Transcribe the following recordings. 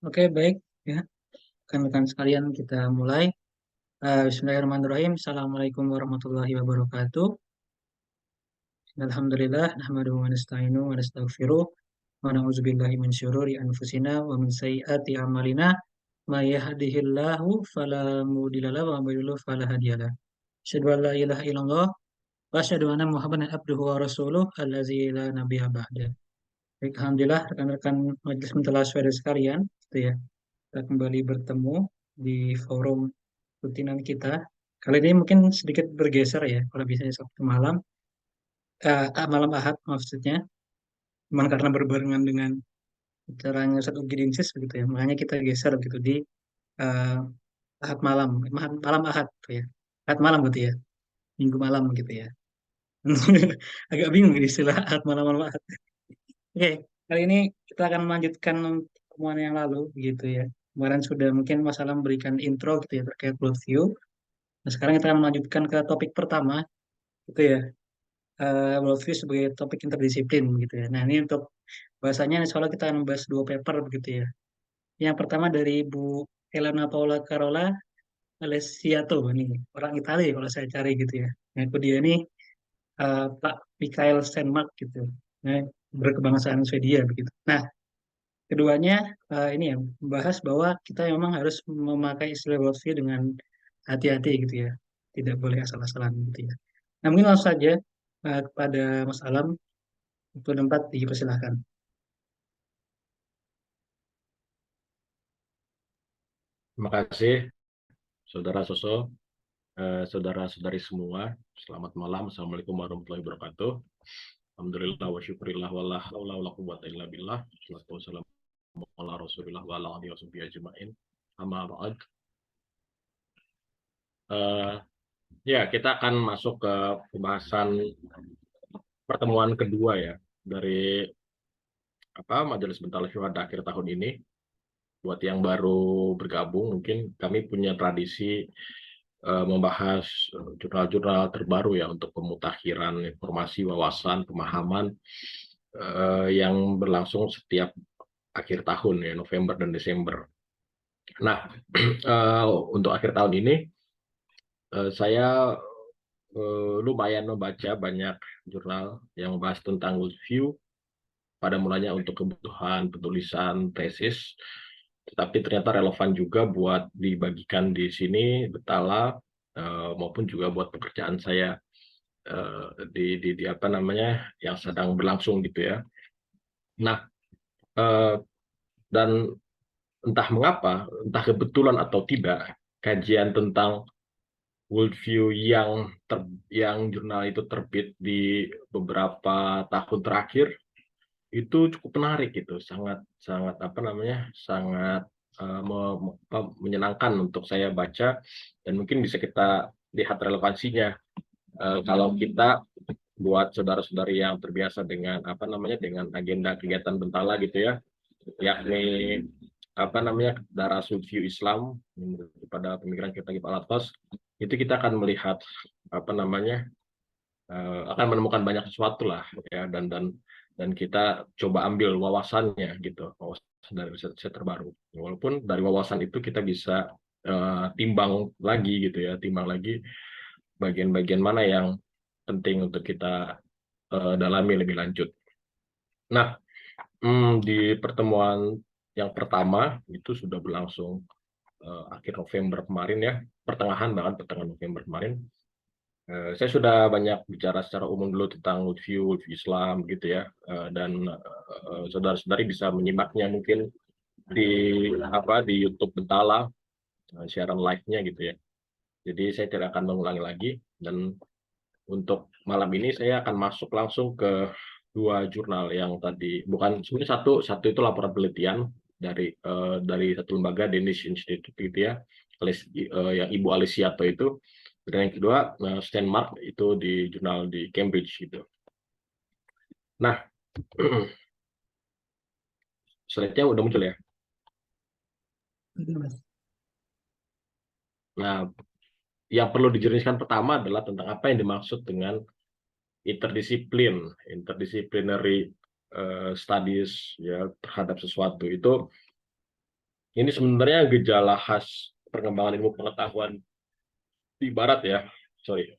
Oke, baik ya. Rekan-rekan sekalian kita mulai. Bismillahirrahmanirrahim. Assalamualaikum warahmatullahi wabarakatuh. Alhamdulillah, nahmaduhu wa nasta'inuhu wa nastaghfiruh wa na'udzubillahi min syururi anfusina wa min sayyiati a'malina. May yahdihillahu fala mudilla lahu wa may yudlil fala hadiyalah. Asyhadu an la ilaha illallah wa asyhadu anna Muhammadan abduhu wa rasuluh allazi la nabiyya ba'da. Baik, alhamdulillah rekan-rekan majelis mentala sekalian, gitu ya. Kita kembali bertemu di forum rutinan kita. Kali ini mungkin sedikit bergeser ya, kalau biasanya Sabtu malam, malam Ahad maksudnya, cuman karena berbarengan dengan acaranya Ustadz Ugi Dinsis begitu ya, makanya kita geser gitu di eh, Ahad malam, malam Ahad gitu ya, Ahad malam gitu ya, Minggu malam gitu ya. Agak bingung ini istilah Ahad malam malam Ahad. Oke, kali ini kita akan melanjutkan pertemuan yang lalu gitu ya. Kemarin sudah mungkin Mas Alam memberikan intro gitu ya terkait worldview. Nah, sekarang kita akan melanjutkan ke topik pertama gitu ya. Worldview sebagai topik interdisiplin gitu ya. Nah, ini untuk bahasanya insya Allah kita akan membahas dua paper begitu ya. Yang pertama dari Bu Elena Paula Carola Alessiato, ini orang Italia kalau saya cari gitu ya. Yang kedua ini Pak Mikael Stenmark gitu. Nah, berkebangsaan Swedia begitu. Nah, keduanya ini ya membahas bahwa kita memang harus memakai istilah worldview dengan hati-hati gitu ya. Tidak boleh asal-asalan gitu ya. Nah, mungkin langsung saja kepada Mas Alam untuk tempat dipersilahkan. Terima kasih, Saudara Soso, saudara-saudari semua. Selamat malam. Assalamualaikum warahmatullahi wabarakatuh. Alhamdulillah wa syukurillah wa la haula wa la quwwata illa billah. Wassalatu wassalamu ala Rasulillah wa ala alihi washabihi ajmain. Amma ba'd. Eh, ya, kita akan masuk ke pembahasan pertemuan kedua ya dari Majelis Bentala Syuhada akhir tahun ini. Buat yang baru bergabung, mungkin kami punya tradisi membahas jurnal-jurnal terbaru ya untuk pemutakhiran informasi, wawasan, pemahaman yang berlangsung setiap akhir tahun ya, November dan Desember. Nah, untuk akhir tahun ini saya lumayan membaca banyak jurnal yang membahas tentang worldview, pada mulanya untuk kebutuhan penulisan tesis, tetapi ternyata relevan juga buat dibagikan di sini Betala maupun juga buat pekerjaan saya di apa namanya yang sedang berlangsung gitu ya. Nah, eh, dan entah mengapa, entah kebetulan atau tidak, kajian tentang worldview yang jurnal itu terbit di beberapa tahun terakhir itu cukup menarik gitu, sangat sangat apa namanya, sangat menyenangkan untuk saya baca dan mungkin bisa kita lihat relevansinya kalau kita buat saudara-saudari yang terbiasa dengan apa namanya dengan agenda kegiatan Bentala gitu ya, yakni apa namanya Darah View Islam pada pemikiran kita di Alatas, itu kita akan melihat apa namanya akan menemukan banyak sesuatu lah ya, dan kita coba ambil wawasannya gitu, wawasan dari riset terbaru. Walaupun dari wawasan itu kita bisa timbang lagi gitu ya, timbang lagi bagian-bagian mana yang penting untuk kita dalami lebih lanjut. Nah, di pertemuan yang pertama itu sudah berlangsung akhir November kemarin ya, pertengahan November kemarin. Saya sudah banyak bicara secara umum dulu tentang worldview Islam gitu ya, dan saudara-saudari bisa menyimaknya mungkin di di YouTube Bentala, siaran live-nya gitu ya. Jadi saya tidak akan mengulangi lagi, dan untuk malam ini saya akan masuk langsung ke dua jurnal yang tadi, bukan sebenarnya satu itu laporan penelitian dari satu lembaga, Danish Institute gitu ya, yang Ibu Alessiato itu, dan yang kedua Stenmark itu di jurnal di Cambridge gitu. Nah, slide-nya udah muncul ya. Nah, yang perlu dijelaskan pertama adalah tentang apa yang dimaksud dengan interdisciplinary studies ya terhadap sesuatu itu. Ini sebenarnya gejala khas perkembangan ilmu pengetahuan di Barat ya. Sorry.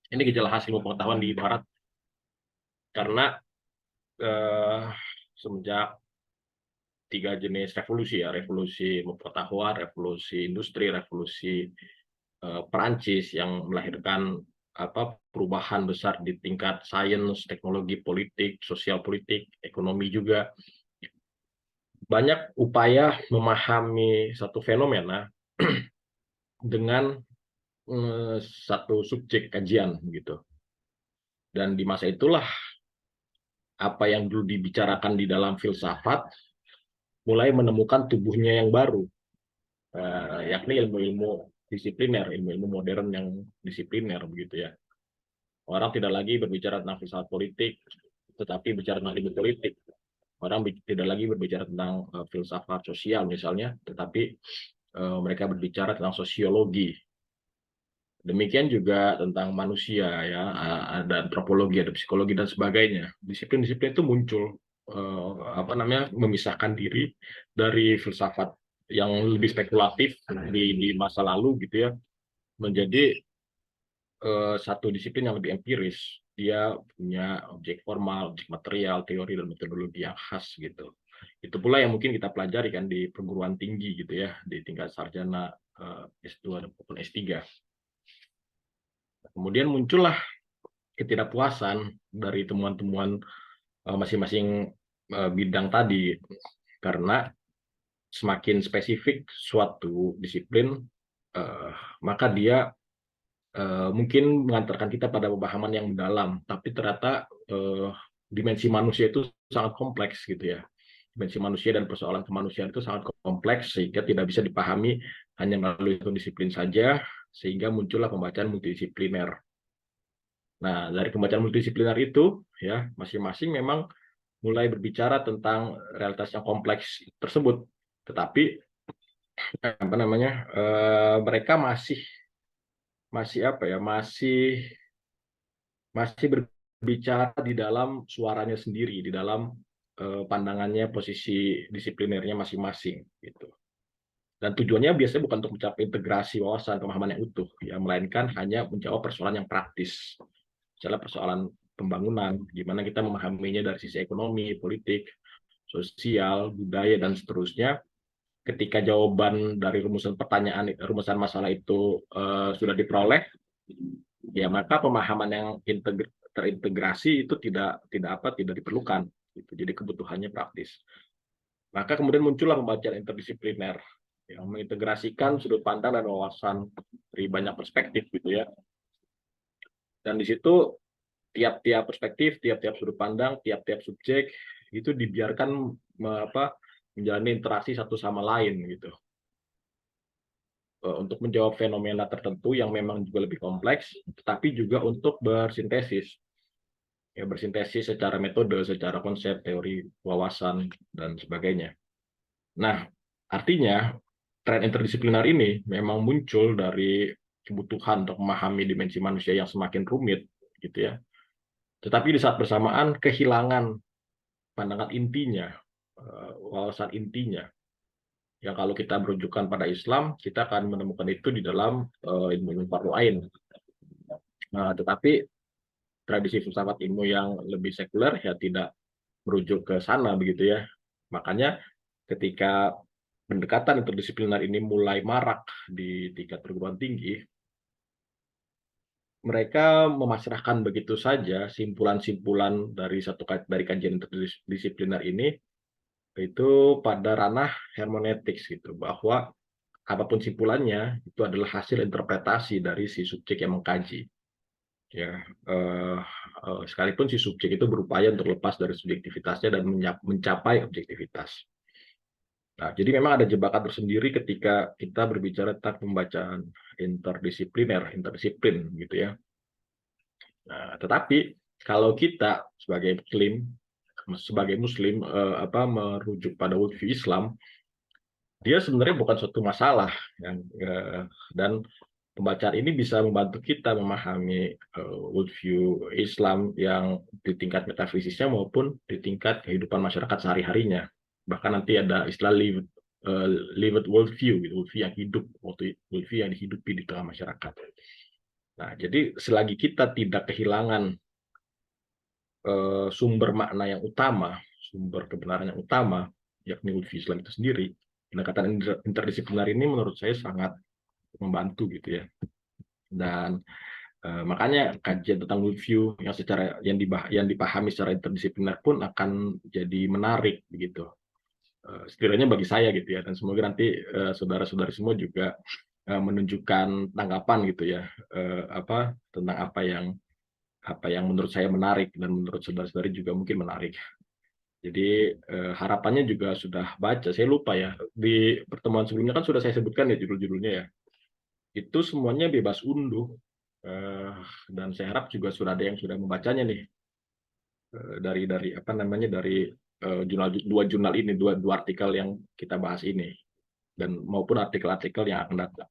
Ini gejala khas ilmu pengetahuan di Barat karena eh, semenjak tiga jenis revolusi ya, revolusi pengetahuan, revolusi industri, revolusi Perancis yang melahirkan perubahan besar di tingkat sains, teknologi, politik, sosial politik, ekonomi juga. Banyak upaya memahami satu fenomena dengan satu subjek kajian gitu. Dan di masa itulah apa yang dulu dibicarakan di dalam filsafat mulai menemukan tubuhnya yang baru, yakni ilmu-ilmu disipliner, ilmu-ilmu modern yang disipliner begitu ya. Orang tidak lagi berbicara tentang filsafat politik, tetapi bicara tentang ilmu politik. Orang tidak lagi berbicara tentang filsafat sosial misalnya, tetapi mereka berbicara tentang sosiologi. Demikian juga tentang manusia ya, ada antropologi, ada psikologi dan sebagainya. Disiplin-disiplin itu muncul memisahkan diri dari filsafat yang lebih spekulatif di masa lalu gitu ya, menjadi satu disiplin yang lebih empiris. Dia punya objek formal, objek material, teori dan metodologi yang khas gitu. Itu pula yang mungkin kita pelajari kan di perguruan tinggi gitu ya, di tingkat sarjana S2 maupun S3. Kemudian muncullah ketidakpuasan dari temuan-temuan masing-masing bidang tadi, karena semakin spesifik suatu disiplin, maka dia mungkin mengantarkan kita pada pemahaman yang mendalam, tapi ternyata dimensi manusia itu sangat kompleks gitu ya. Dimensi manusia dan persoalan kemanusiaan itu sangat kompleks sehingga tidak bisa dipahami hanya melalui satu disiplin saja, sehingga muncullah pembacaan multidisipliner. Nah, dari pembacaan multidisipliner itu ya masing-masing memang mulai berbicara tentang realitas yang kompleks tersebut, tetapi mereka masih masih apa ya masih masih berbicara di dalam suaranya sendiri, di dalam pandangannya, posisi disiplinernya masing-masing gitu. Dan tujuannya biasanya bukan untuk mencapai integrasi wawasan pemahaman yang utuh, ya, melainkan hanya menjawab persoalan yang praktis. Misalnya persoalan pembangunan, gimana kita memahaminya dari sisi ekonomi, politik, sosial, budaya, dan seterusnya. Ketika jawaban dari rumusan pertanyaan, rumusan masalah itu sudah diperoleh, ya maka pemahaman yang terintegrasi itu tidak diperlukan. Gitu. Jadi kebutuhannya praktis. Maka kemudian muncullah pembacaan interdisipliner yang mengintegrasikan sudut pandang dan wawasan dari banyak perspektif gitu ya. Dan di situ tiap-tiap perspektif, tiap-tiap sudut pandang, tiap-tiap subjek itu dibiarkan menjalani interaksi satu sama lain gitu. Untuk menjawab fenomena tertentu yang memang juga lebih kompleks, tetapi juga untuk bersintesis. Ya, bersintesis secara metode, secara konsep, teori, wawasan, dan sebagainya. Nah, artinya tren interdisipliner ini memang muncul dari kebutuhan untuk memahami dimensi manusia yang semakin rumit, gitu ya. Tetapi di saat bersamaan kehilangan pandangan intinya, wawasan intinya. Yang kalau kita merujukan pada Islam, kita akan menemukan itu di dalam ilmu fardu ain. Nah, tetapi tradisi filsafat ilmu yang lebih sekuler ya tidak merujuk ke sana begitu ya. Makanya ketika pendekatan interdisipliner ini mulai marak di tingkat perguruan tinggi, mereka memasrahkan begitu saja simpulan-simpulan dari kajian interdisipliner ini itu pada ranah hermeneutiks gitu, bahwa apapun simpulannya itu adalah hasil interpretasi dari si subjek yang mengkaji. Ya, sekalipun si subjek itu berupaya untuk lepas dari subjektivitasnya dan mencapai objektivitas. Nah, jadi memang ada jebakan tersendiri ketika kita berbicara tentang pembacaan interdisiplin gitu ya. Nah, tetapi kalau kita sebagai muslim merujuk pada worldview Islam, dia sebenarnya bukan suatu masalah dan pembacaan ini bisa membantu kita memahami worldview Islam yang di tingkat metafisisnya maupun di tingkat kehidupan masyarakat sehari-harinya. Bahkan nanti ada istilah lived worldview, gitu, worldview yang hidup, worldview yang dihidupi di tengah masyarakat. Nah, jadi selagi kita tidak kehilangan sumber makna yang utama, sumber kebenaran yang utama, yakni worldview Islam itu sendiri, pendekatan interdisipliner ini menurut saya sangat membantu gitu ya. Dan makanya kajian tentang worldview yang dipahami secara interdisipliner pun akan jadi menarik begitu. Setidaknya bagi saya gitu ya, dan semoga nanti saudara-saudari semua juga menunjukkan tanggapan gitu ya, tentang apa yang menurut saya menarik dan menurut saudara-saudari juga mungkin menarik. Jadi harapannya juga sudah baca, saya lupa ya, di pertemuan sebelumnya kan sudah saya sebutkan ya judul-judulnya ya. Itu semuanya bebas unduh, dan saya harap juga sudah ada yang sudah membacanya nih, dari dua jurnal ini, dua artikel yang kita bahas ini, dan maupun artikel-artikel yang akan datang.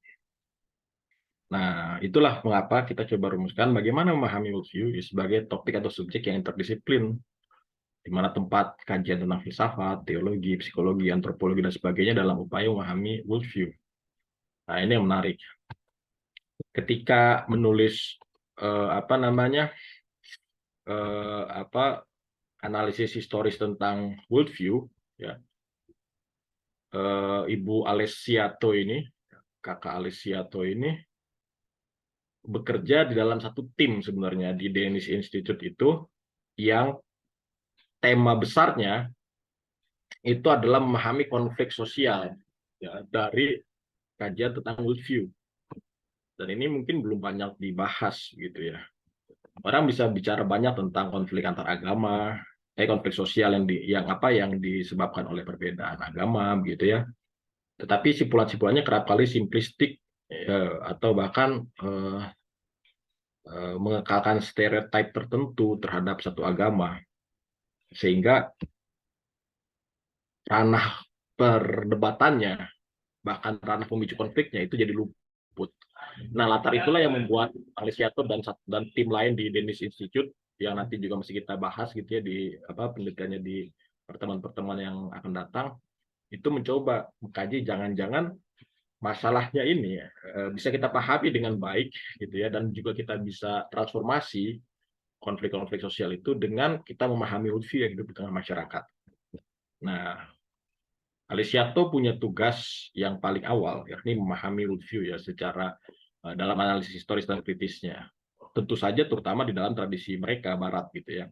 Nah, itulah mengapa kita coba rumuskan bagaimana memahami worldview sebagai topik atau subjek yang interdisiplin, di mana tempat kajian tentang filsafat, teologi, psikologi, antropologi, dan sebagainya dalam upaya memahami worldview. Nah, ini yang menarik. Ketika menulis analisis historis tentang worldview, ya, Ibu Alessiato ini, kakak Alessiato ini, bekerja di dalam satu tim sebenarnya di Danish Institute itu, yang tema besarnya itu adalah memahami konflik sosial ya, dari kajian tentang worldview. Dan ini mungkin belum banyak dibahas gitu ya. Orang bisa bicara banyak tentang konflik antar agama, konflik sosial yang disebabkan oleh perbedaan agama gitu ya. Tetapi simpulan-simpulannya kerap kali simplistik, atau bahkan mengekalkan stereotip tertentu terhadap satu agama, sehingga ranah perdebatannya, bahkan ranah pemicu konfliknya itu jadi luput. Nah, latar itulah yang membuat Alessiato dan tim lain di Danish Institute, yang nanti juga masih kita bahas gitu ya di penelitiannya di pertemuan-pertemuan yang akan datang, itu mencoba mengkaji jangan-jangan masalahnya ini bisa kita pahami dengan baik gitu ya, dan juga kita bisa transformasi konflik-konflik sosial itu dengan kita memahami worldview yang hidup di tengah masyarakat. Nah, Alessiato punya tugas yang paling awal, yakni memahami worldview ya secara dalam analisis historis dan kritisnya. Tentu saja terutama di dalam tradisi mereka Barat gitu ya.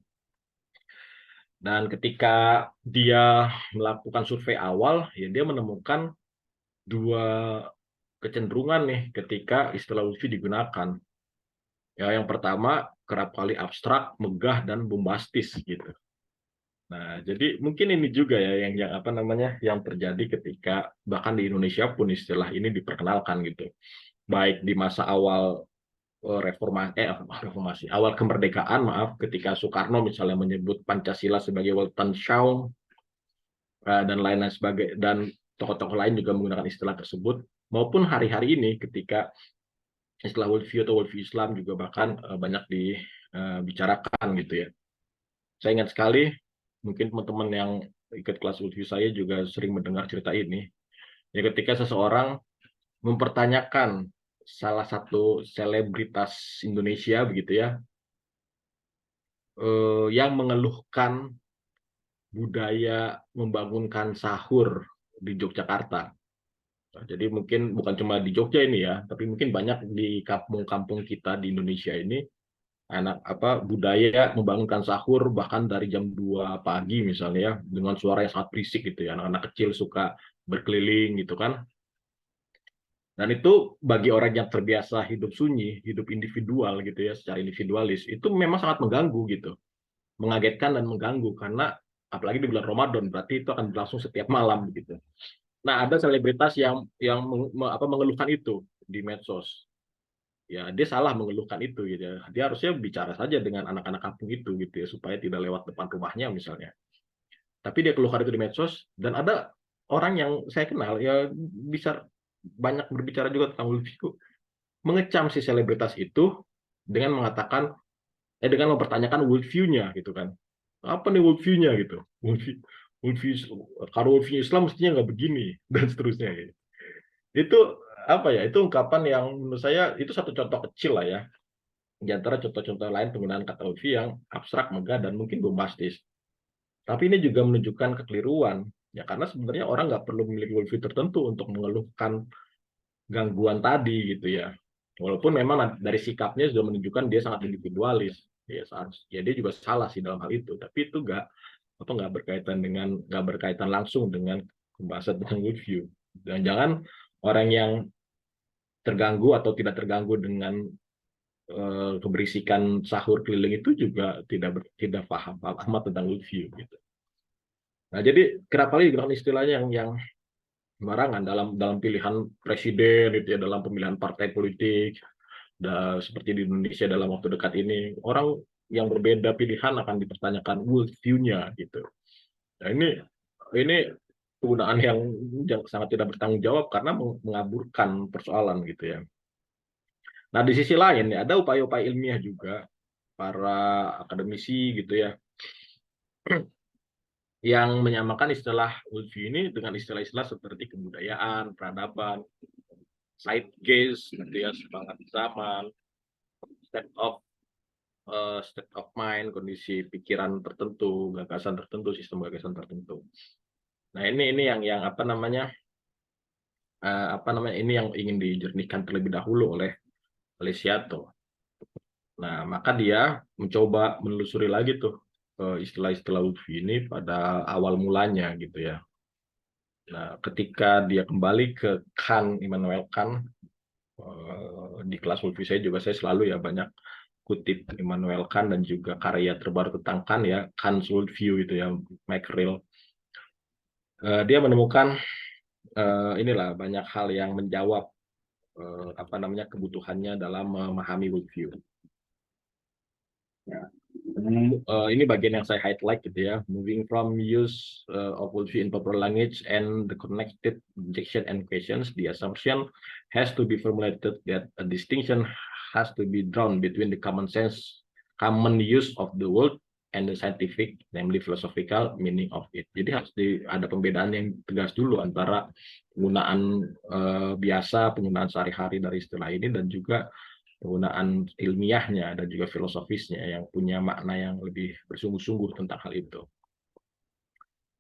Dan ketika dia melakukan survei awal, ya dia menemukan dua kecenderungan nih ketika istilah worldview digunakan. Ya, yang pertama kerap kali abstrak, megah, dan bombastis gitu. Nah, jadi mungkin ini juga ya yang terjadi ketika bahkan di Indonesia pun istilah ini diperkenalkan gitu. Baik di masa awal reformasi, awal kemerdekaan, ketika Soekarno misalnya menyebut Pancasila sebagai Weltanschauung, dan lain-lain sebagai, dan tokoh-tokoh lain juga menggunakan istilah tersebut, maupun hari-hari ini ketika istilah worldview atau worldview Islam juga bahkan banyak dibicarakan gitu ya. Saya ingat sekali, mungkin teman-teman yang ikut kelas worldview saya juga sering mendengar cerita ini. Ya, ketika seseorang mempertanyakan salah satu selebritas Indonesia begitu ya, yang mengeluhkan budaya membangunkan sahur di Yogyakarta. Nah, jadi mungkin bukan cuma di Jogja ini ya, tapi mungkin banyak di kampung-kampung kita di Indonesia ini budaya membangunkan sahur bahkan dari jam 2 pagi misalnya ya, dengan suara yang sangat berisik gitu ya, anak-anak kecil suka berkeliling gitu kan. Dan itu bagi orang yang terbiasa hidup sunyi, hidup individual gitu ya, secara individualis, itu memang sangat mengganggu gitu, mengagetkan dan mengganggu, karena apalagi di bulan Ramadan berarti itu akan berlangsung setiap malam gitu. Nah, ada selebritas yang mengeluhkan itu di medsos. Ya, dia salah mengeluhkan itu gitu ya. Dia harusnya bicara saja dengan anak-anak kampung itu gitu ya, supaya tidak lewat depan rumahnya misalnya. Tapi dia keluhkan itu di medsos, dan ada orang yang saya kenal ya bisa banyak berbicara juga tentang worldview, mengecam si selebritas itu dengan mempertanyakan worldview-nya gitu kan. Apa nih worldview-nya gitu? worldview, kalau worldview Islam mestinya nggak begini dan seterusnya. Itu apa ya? Itu ungkapan yang menurut saya itu satu contoh kecil lah ya, di antara contoh-contoh lain penggunaan kata worldview yang abstrak, megah, dan mungkin bombastis. Tapi ini juga menunjukkan kekeliruan, ya karena sebenarnya orang nggak perlu memiliki worldview tertentu untuk mengeluhkan gangguan tadi gitu ya. Walaupun memang dari sikapnya sudah menunjukkan dia sangat individualis, ya ya dia juga salah sih dalam hal itu. Tapi itu nggak berkaitan langsung dengan pembahasan tentang worldview. Dan jangan orang yang terganggu atau tidak terganggu dengan keberisikan sahur keliling itu juga tidak paham amat tentang worldview gitu. Nah, jadi kerap kali digunakan istilahnya yang sembarangan dalam dalam pilihan presiden itu ya, dalam pemilihan partai politik, seperti di Indonesia dalam waktu dekat ini, orang yang berbeda pilihan akan dipertanyakan worldview-nya gitu. Nah, ini penggunaan yang sangat tidak bertanggung jawab karena mengaburkan persoalan gitu ya. Nah, di sisi lain ya, ada upaya-upaya ilmiah juga para akademisi gitu ya yang menyamakan istilah worldview ini dengan istilah-istilah seperti kebudayaan, peradaban, zeitgeist, gitu ya, semangat zaman, state of state of mind, kondisi pikiran tertentu, gagasan tertentu, sistem gagasan tertentu. Nah, ini yang apa namanya ini yang ingin dijernihkan terlebih dahulu oleh Alessiato. Nah, maka dia mencoba menelusuri lagi tuh istilah-istilah worldview ini pada awal mulanya gitu ya. Nah, ketika dia kembali ke Immanuel Kant, di kelas worldview saya selalu ya banyak kutip Immanuel Kant dan juga karya terbaru tentang Kant ya, Kant's Worldview itu ya, Mackerel. Dia menemukan inilah banyak hal yang menjawab apa namanya kebutuhannya dalam memahami worldview. Ya. Ini bagian yang saya highlight gitu ya. Moving from use of worldview in proper language and the connected objection and questions, the assumption has to be formulated that a distinction has to be drawn between the common use of the word and the scientific, namely philosophical meaning of it. Jadi harus ada pembedaan yang tegas dulu antara penggunaan biasa, penggunaan sehari-hari dari istilah ini dan juga penggunaan ilmiahnya dan juga filosofisnya yang punya makna yang lebih bersungguh-sungguh tentang hal itu.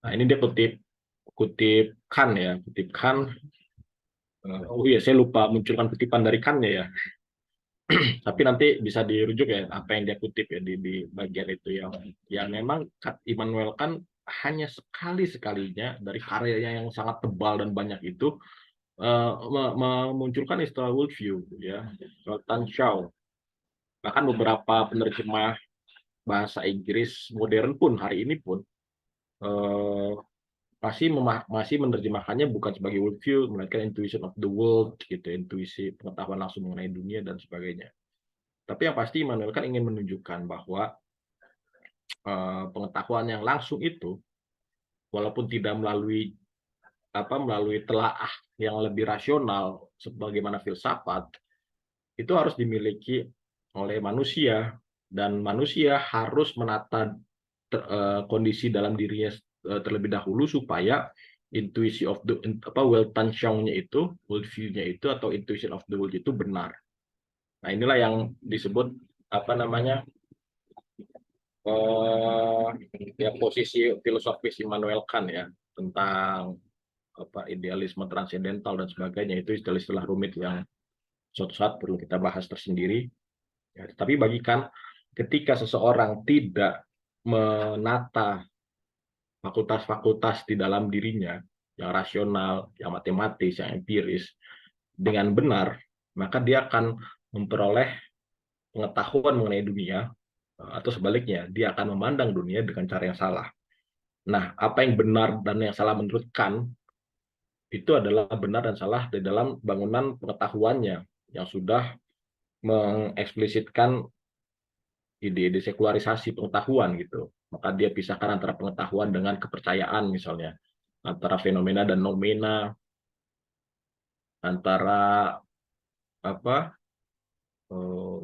Nah, ini dia kutip Kant ya, kutip Kant. Oh iya, saya lupa munculkan kutipan dari Kant ya. Tapi nanti bisa dirujuk ya apa yang dia kutip ya di bagian itu yang memang Immanuel Kant hanya sekali-sekalinya dari karyanya yang sangat tebal dan banyak itu memunculkan istilah worldview ya, Weltanschauung. Bahkan beberapa penerjemah bahasa Inggris modern pun hari ini pun eh, masih menerjemahkannya bukan sebagai worldview, melainkan intuition of the world, gitu, intuisi pengetahuan langsung mengenai dunia dan sebagainya. Tapi yang pasti Immanuel kan ingin menunjukkan bahwa pengetahuan yang langsung itu, walaupun tidak melalui telaah yang lebih rasional, sebagaimana filsafat, itu harus dimiliki oleh manusia dan manusia harus menata kondisi dalam dirinya terlebih dahulu supaya intuisi of the Weltanschauung-nya itu, worldview-nya itu atau intuition of the world itu benar. Nah, inilah yang disebut apa namanya ya posisi filosofis Immanuel Kant ya tentang idealisme transendental dan sebagainya, itu istilah-istilah rumit yang suatu saat perlu kita bahas tersendiri. Ya, tapi bagi Kant, ketika seseorang tidak menata fakultas-fakultas di dalam dirinya yang rasional, yang matematis, yang empiris dengan benar, maka dia akan memperoleh pengetahuan mengenai dunia atau sebaliknya, dia akan memandang dunia dengan cara yang salah. Nah, apa yang benar dan yang salah menurut Kant itu adalah benar dan salah di dalam bangunan pengetahuannya yang sudah mengeksplisitkan ide-ide sekularisasi pengetahuan gitu. Maka dia pisahkan antara pengetahuan dengan kepercayaan misalnya, antara fenomena dan nomena, antara apa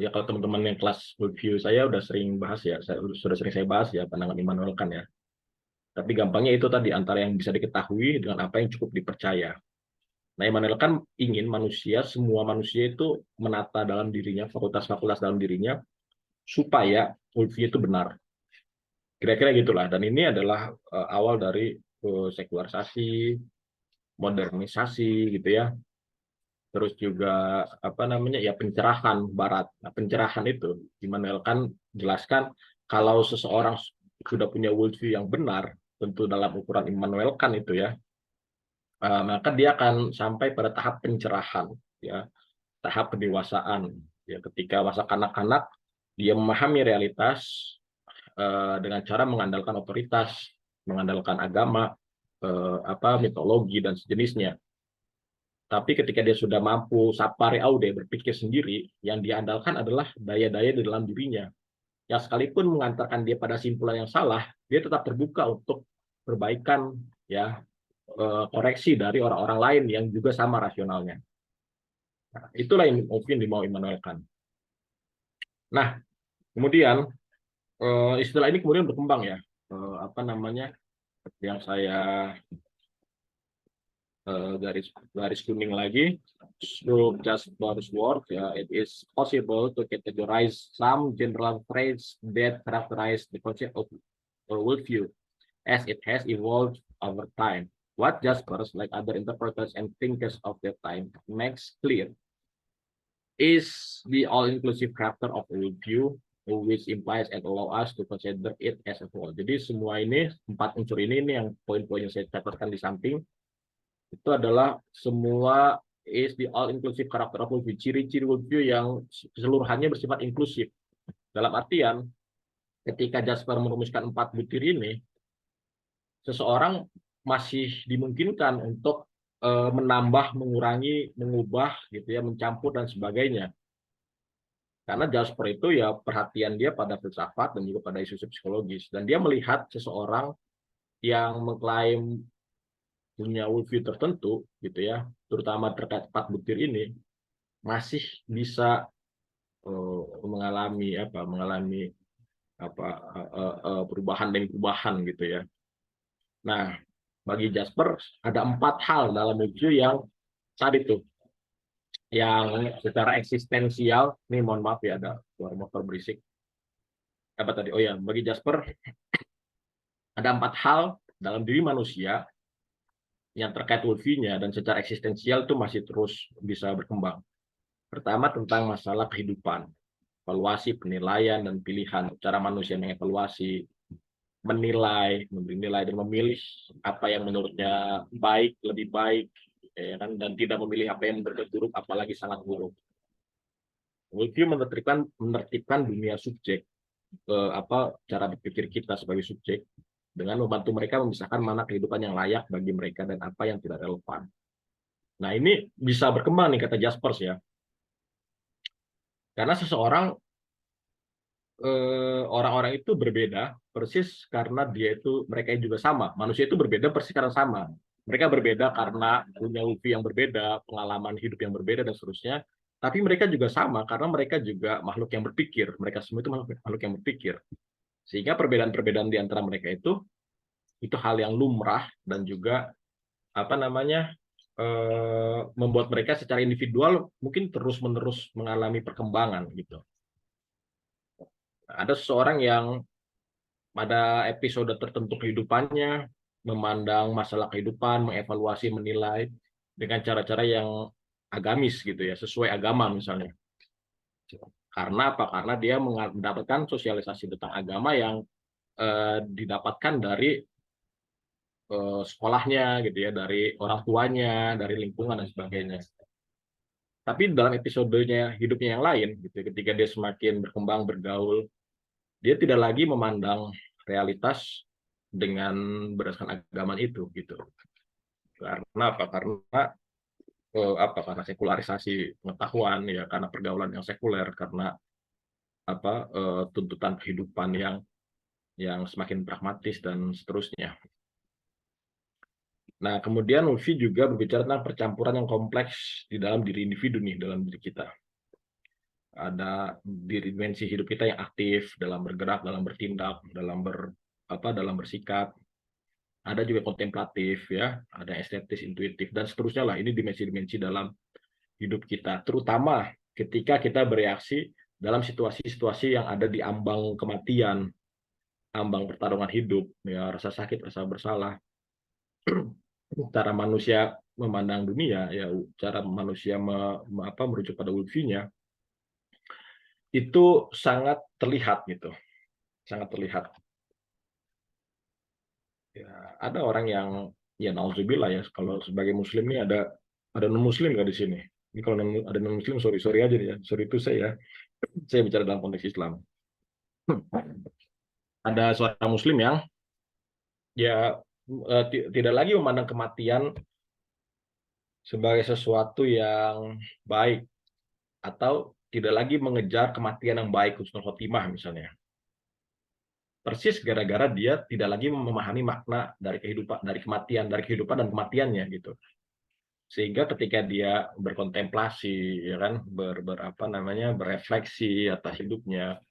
ya kalau teman-teman yang kelas worldview saya udah sering bahas ya, sudah sering saya bahas ya pandangan Immanuel Kant ya. Tapi gampangnya itu tadi, antara yang bisa diketahui dengan apa yang cukup dipercaya. Nah, Immanuel kan ingin semua manusia itu menata dalam dirinya, fakultas-fakultas dalam dirinya, supaya worldview itu benar. Kira-kira gitulah. Dan ini adalah awal dari sekularisasi, modernisasi, gitu ya. Terus juga apa namanya ya, pencerahan Barat. Nah, pencerahan itu Immanuel kan jelaskan kalau seseorang sudah punya worldview yang benar, tentu dalam ukuran Immanuel kan itu ya, maka dia akan sampai pada tahap pencerahan, ya, tahap kedewasaan. Ya, ketika masa kanak-kanak dia memahami realitas dengan cara mengandalkan otoritas, mengandalkan agama, mitologi dan sejenisnya. Tapi ketika dia sudah mampu sapare aude, berpikir sendiri, yang dia andalkan adalah daya-daya di dalam dirinya. Yang sekalipun mengantarkan dia pada simpulan yang salah, dia tetap terbuka untuk perbaikan, ya, koreksi dari orang-orang lain yang juga sama rasionalnya. Nah, itulah yang mungkin dimau Immanuel Kant. Nah, kemudian istilah ini kemudian berkembang ya, apa namanya, yang saya garis garis kuning lagi, through Jasper's work, ya, it is possible to categorize some general traits that characterize the concept of worldview as it has evolved over time. What Jaspers, like other interpreters and thinkers of that time, makes clear is the all-inclusive character of worldview, which implies and allow us to consider it as a whole. Jadi semua ini, 4 unsur ini yang poin-poin yang saya catatkan di samping, itu adalah semua is the all-inclusive character of worldview, ciri-ciri worldview yang keseluruhannya bersifat inklusif. Dalam artian, ketika Jasper merumuskan 4 butir ini, seseorang masih dimungkinkan untuk menambah, mengurangi, mengubah, gitu ya, mencampur dan sebagainya. Karena Jasper itu ya perhatian dia pada filsafat dan juga pada isu-isu psikologis, dan dia melihat seseorang yang mengklaim punya worldview tertentu, gitu ya, terutama terkait 4 butir ini, masih bisa mengalami perubahan demi perubahan, gitu ya. Nah, bagi Jasper ada 4 hal dalam worldview yang tadi tuh, yang secara eksistensial. Ini mohon maaf ya, ada suara motor berisik. Apa tadi? Oh ya, bagi Jasper ada 4 hal dalam diri manusia yang terkait worldview-nya dan secara eksistensial itu masih terus bisa berkembang. Pertama, tentang masalah kehidupan, evaluasi, penilaian, dan pilihan. Cara manusia mengevaluasi, menilai, memberi nilai, dan memilih apa yang menurutnya baik, lebih baik, ya kan? Dan tidak memilih apa yang buruk, apalagi sangat buruk. Worldview menertibkan dunia subjek, cara berpikir kita sebagai subjek, dengan membantu mereka memisahkan mana kehidupan yang layak bagi mereka dan apa yang tidak relevan. Nah, ini bisa berkembang nih, kata Jaspers ya. Karena orang-orang itu berbeda persis karena mereka juga sama. Manusia itu berbeda persis karena sama. Mereka berbeda karena punya worldview yang berbeda, pengalaman hidup yang berbeda, dan seterusnya. Tapi mereka juga sama karena mereka juga makhluk yang berpikir. Mereka semua itu makhluk yang berpikir. Sehingga perbedaan-perbedaan di antara mereka itu hal yang lumrah, dan juga membuat mereka secara individual mungkin terus-menerus mengalami perkembangan gitu. Ada seseorang yang pada episode tertentu kehidupannya memandang masalah kehidupan, mengevaluasi, menilai dengan cara-cara yang agamis gitu ya, sesuai agama misalnya. Karena apa? Karena dia mendapatkan sosialisasi tentang agama yang didapatkan dari sekolahnya gitu ya, dari orang tuanya, dari lingkungan dan sebagainya. Tapi dalam episodenya hidupnya yang lain, gitu, ketika dia semakin berkembang, bergaul, dia tidak lagi memandang realitas dengan berdasarkan agama itu, gitu. Karena apa? Karena sekularisasi pengetahuan, ya, karena pergaulan yang sekuler, karena tuntutan kehidupan yang semakin pragmatis dan seterusnya. Nah, kemudian Ulfi juga berbicara tentang percampuran yang kompleks di dalam diri individu nih, dalam diri kita. Ada dimensi hidup kita yang aktif dalam bergerak, dalam bertindak, dalam bersikap. ada juga kontemplatif ya, ada estetis, intuitif dan seterusnya lah. Ini dimensi-dimensi dalam hidup kita, terutama ketika kita bereaksi dalam situasi-situasi yang ada di ambang kematian, ambang pertarungan hidup, ya rasa sakit, rasa bersalah, cara manusia memandang dunia, ya cara manusia merujuk pada ulfinya, itu sangat terlihat gitu, sangat terlihat. Ya, ada orang yang ya nauzubillah ya, kalau sebagai muslim ini ada non muslim nggak di sini? Ini kalau ada non muslim sorry sorry aja ya, sorry itu saya bicara dalam konteks Islam. Ada seorang muslim yang ya tidak lagi memandang kematian sebagai sesuatu yang baik atau tidak lagi mengejar kematian yang baik, husnul khotimah misalnya. Persis gara-gara dia tidak lagi memahami makna dari kehidupan, dari kematian, dari kehidupan dan kematiannya gitu. Sehingga ketika dia berkontemplasi, ya kan, berefleksi atas hidupnya,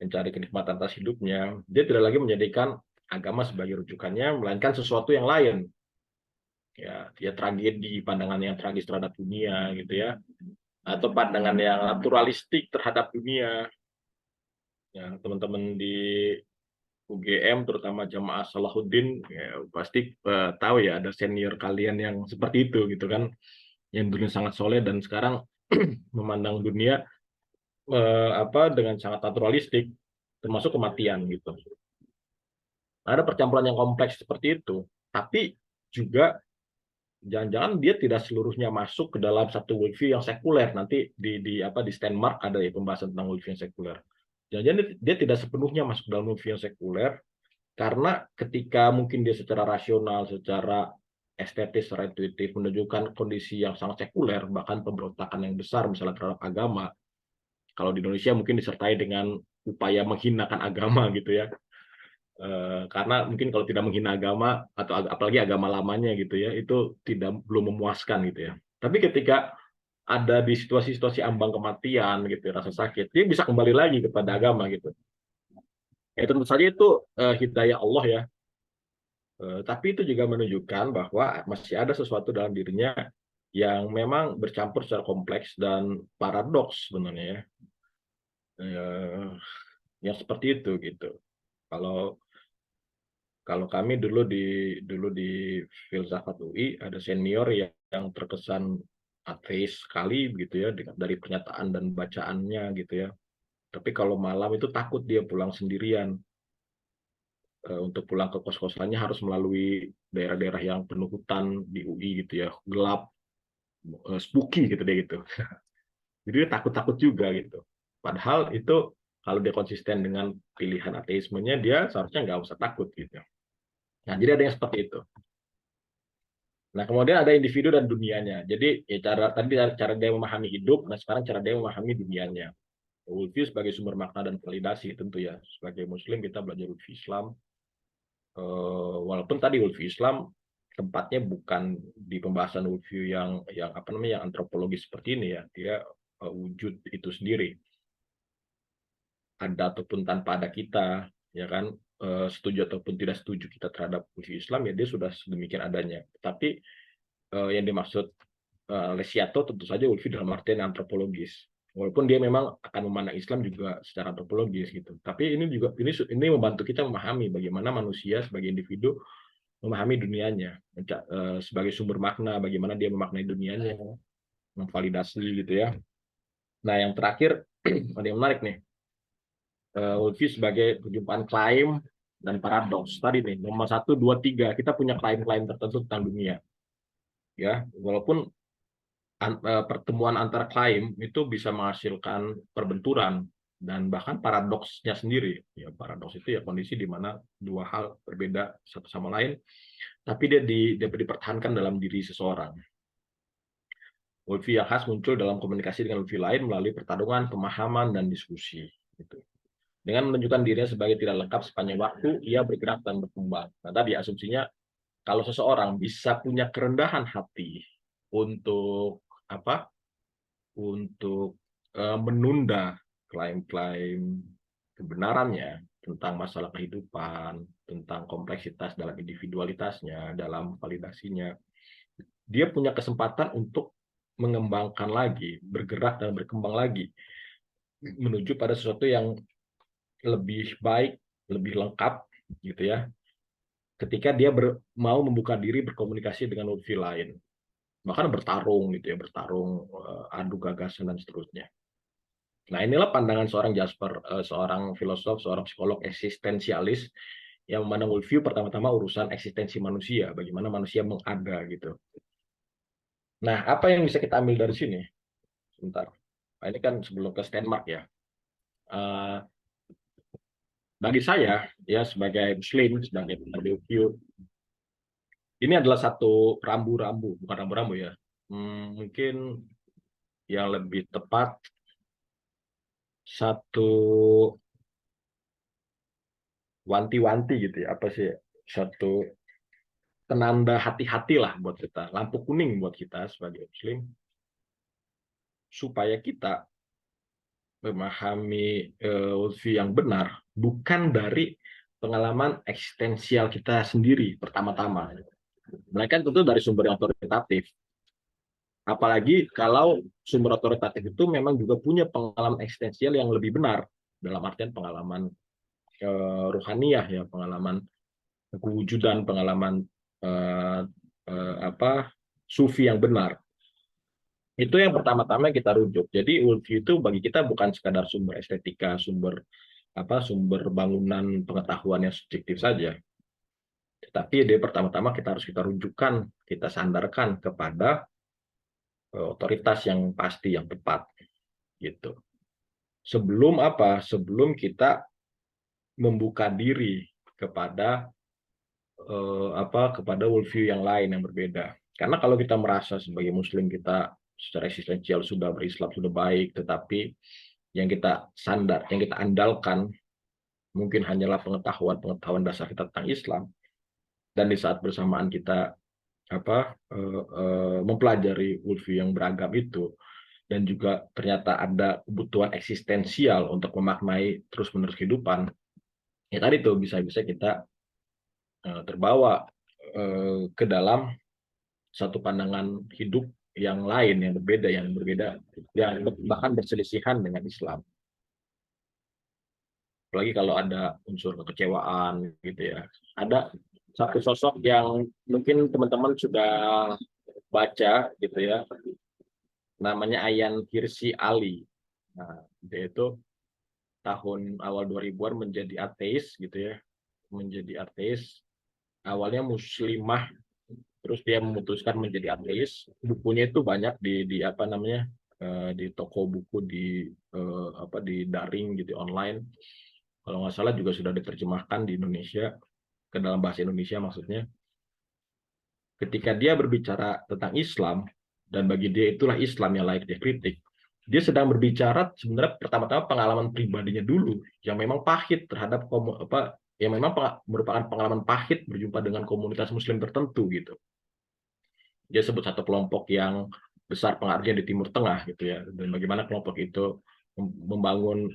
mencari kenikmatan atas hidupnya, dia tidak lagi menjadikan agama sebagai rujukannya, melainkan sesuatu yang lain. Ya, dia tragedi, pandangan yang tragis terhadap dunia, gitu ya, atau pandangan yang naturalistik terhadap dunia. Ya, teman-teman di UGM, terutama jamaah Salahuddin, ya, pasti tahu ya, ada senior kalian yang seperti itu, gitu kan, yang dulunya sangat soleh dan sekarang memandang dunia dengan sangat naturalistik, termasuk kematian gitu. Ada percampuran yang kompleks seperti itu, tapi juga jangan-jangan dia tidak seluruhnya masuk ke dalam satu worldview yang sekuler. Nanti di Stenmark ada ya pembahasan tentang worldview yang sekuler. Jangan-jangan dia tidak sepenuhnya masuk dalam worldview yang sekuler karena ketika mungkin dia secara rasional, secara estetis, secara intuitif menunjukkan kondisi yang sangat sekuler, bahkan pemberontakan yang besar misalnya terhadap agama. Kalau di Indonesia mungkin disertai dengan upaya menghinakan agama gitu ya. Karena mungkin kalau tidak menghina agama atau apalagi agama lamanya gitu ya, itu belum memuaskan gitu ya. Tapi ketika ada di situasi-situasi ambang kematian gitu, rasa sakit, dia bisa kembali lagi kepada agama gitu. Ya tentu saja itu hidayah Allah ya. Tapi itu juga menunjukkan bahwa masih ada sesuatu dalam dirinya yang memang bercampur secara kompleks dan paradoks sebenarnya ya. Eh, yang seperti itu gitu. Kalau kalau kami dulu di filsafat UI ada senior yang terkesan ateis sekali gitu ya dari pernyataan dan bacaannya gitu ya. Tapi kalau malam itu takut dia pulang sendirian. Untuk pulang ke kos-kosannya harus melalui daerah-daerah yang penuh hutan di UI gitu ya, gelap, spooky gitu deh gitu. Jadi dia takut-takut juga gitu. Padahal itu kalau dia konsisten dengan pilihan ateismenya, dia seharusnya nggak usah takut gitu. Nah, jadi ada yang seperti itu. Nah, kemudian ada individu dan dunianya. Jadi ya cara dia memahami hidup, nah sekarang cara dia memahami dunianya. Ulfi sebagai sumber makna dan validasi tentu ya. Sebagai Muslim kita belajar ulfi Islam. Walaupun tadi ulfi Islam tempatnya bukan di pembahasan ulfi yang apa namanya yang antropologis seperti ini ya. Dia wujud itu sendiri. Ada ataupun tanpa ada kita, ya kan. Setuju ataupun tidak setuju kita terhadap ulfi Islam ya dia sudah sedemikian adanya. Tapi yang dimaksud Lesiato tentu saja ulfi dalam artian antropologis. Walaupun dia memang akan memandang Islam juga secara antropologis gitu. Tapi ini membantu kita memahami bagaimana manusia sebagai individu memahami dunianya sebagai sumber makna, bagaimana dia memaknai dunianya, memvalidasi gitu ya. Nah, yang terakhir ada yang menarik nih. Ulfi sebagai perjumpaan klaim dan paradoks. Tadi nih nomor 1, 2, 3 kita punya klaim-klaim tertentu tentang dunia. Ya, walaupun pertemuan antara klaim itu bisa menghasilkan perbenturan dan bahkan paradoksnya sendiri. Ya, paradoks itu ya kondisi di mana dua hal berbeda satu sama lain, tapi dia dapat dipertahankan dalam diri seseorang. Ulfi yang khas muncul dalam komunikasi dengan ulfi lain melalui pertarungan, pemahaman, dan diskusi. Gitu. Dengan menunjukkan dirinya sebagai tidak lengkap sepanjang waktu, ia bergerak dan berkembang. Nah, tadi asumsinya kalau seseorang bisa punya kerendahan hati untuk apa? Untuk menunda klaim-klaim kebenarannya, tentang masalah kehidupan, tentang kompleksitas dalam individualitasnya, dalam validasinya, dia punya kesempatan untuk mengembangkan lagi, bergerak dan berkembang lagi menuju pada sesuatu yang lebih baik, lebih lengkap gitu ya. Ketika dia mau membuka diri berkomunikasi dengan worldview lain, bahkan bertarung gitu ya, bertarung adu gagasan dan seterusnya. Nah, inilah pandangan seorang Jasper, seorang filosof, seorang psikolog eksistensialis yang memandang worldview pertama-tama urusan eksistensi manusia, bagaimana manusia mengada gitu. Nah, apa yang bisa kita ambil dari sini? Sebentar. Nah, ini kan sebelum ke Stenmark ya. Uh, bagi saya ya sebagai Muslim, sebagai worldview, ini adalah satu rambu-rambu, bukan rambu-rambu ya. Mungkin yang lebih tepat satu wanti-wanti gitu ya, apa sih, satu penanda hati-hati lah buat kita, lampu kuning buat kita sebagai Muslim, supaya kita memahami worldview yang benar bukan dari pengalaman eksistensial kita sendiri pertama-tama. Mereka tentu dari sumber yang otoritatif. Apalagi kalau sumber otoritatif itu memang juga punya pengalaman eksistensial yang lebih benar, dalam artian pengalaman ruhaniyah ya, pengalaman kewujudan, pengalaman sufi yang benar. Itu yang pertama-tama kita rujuk. Jadi worldview itu bagi kita bukan sekadar sumber estetika, sumber bangunan pengetahuan yang subjektif saja. Tetapi dia pertama-tama kita rujukan, kita sandarkan kepada otoritas yang pasti, yang tepat, gitu. Sebelum kita membuka diri kepada kepada worldview yang lain yang berbeda. Karena kalau kita merasa sebagai Muslim kita secara eksistensial sudah berislam, sudah baik, tetapi yang kita yang kita andalkan mungkin hanyalah pengetahuan dasar kita tentang Islam, dan di saat bersamaan kita mempelajari worldview yang beragam itu, dan juga ternyata ada kebutuhan eksistensial untuk memaknai terus-menerus kehidupan, ya tadi tuh bisa-bisa kita terbawa ke dalam satu pandangan hidup yang lain, yang berbeda, yang bahkan berselisihan dengan Islam. Apalagi kalau ada unsur kekecewaan gitu ya. Ada satu sosok yang mungkin teman-teman sudah baca gitu ya, namanya Ayan Hirsi Ali. Nah, dia itu tahun awal 2000-an menjadi ateis gitu ya, menjadi ateis. Awalnya muslimah, terus dia memutuskan menjadi ateis. Bukunya itu banyak di toko buku, di daring gitu, online. Kalau nggak salah juga sudah diterjemahkan di Indonesia, ke dalam bahasa Indonesia maksudnya. Ketika dia berbicara tentang Islam, dan bagi dia itulah Islam yang layak dia kritik, dia sedang berbicara sebenarnya pertama-tama pengalaman pribadinya dulu, yang memang pahit terhadap yang memang merupakan pengalaman pahit berjumpa dengan komunitas Muslim tertentu gitu. Dia sebut satu kelompok yang besar pengaruhnya di Timur Tengah gitu ya, dan bagaimana kelompok itu membangun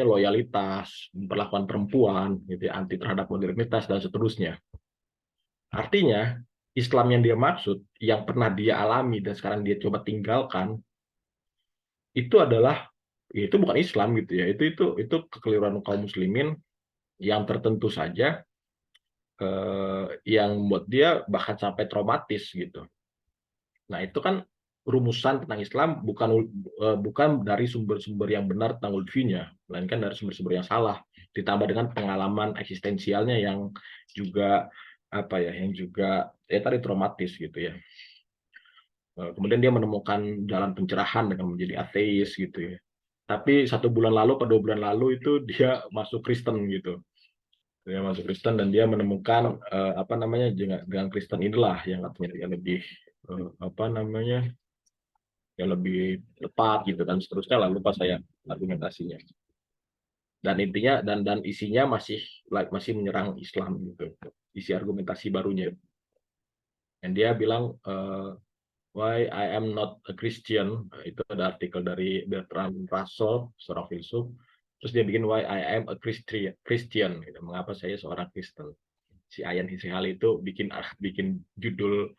loyalitas, memperlakukan perempuan gitu ya, anti terhadap modernitas dan seterusnya. Artinya Islam yang dia maksud, yang pernah dia alami dan sekarang dia coba tinggalkan, itu adalah, ya itu bukan Islam gitu ya, itu kekeliruan kaum muslimin yang tertentu saja, yang membuat dia bahkan sampai traumatis gitu. Nah, itu kan rumusan tentang Islam bukan dari sumber-sumber yang benar tentang worldview-nya, melainkan dari sumber-sumber yang salah, ditambah dengan pengalaman eksistensialnya yang juga yang juga tadi traumatis gitu ya. Kemudian dia menemukan jalan pencerahan dengan menjadi ateis gitu ya. Tapi 1 bulan lalu atau 2 bulan lalu itu dia masuk Kristen gitu. Dia masuk Kristen dan dia menemukan dengan Kristen inilah yang katanya dia lebih yang lebih tepat gitu dan seterusnya, lalu lupa saya argumentasinya. Dan intinya dan isinya masih menyerang Islam gitu. Isi argumentasi barunya. Dan dia bilang Why I Am Not a Christian, itu ada artikel dari Bertrand Russell, seorang filsuf. Terus dia bikin why I am a Christian gitu. Mengapa saya seorang Kristen. Si Ayan Hisihali itu bikin judul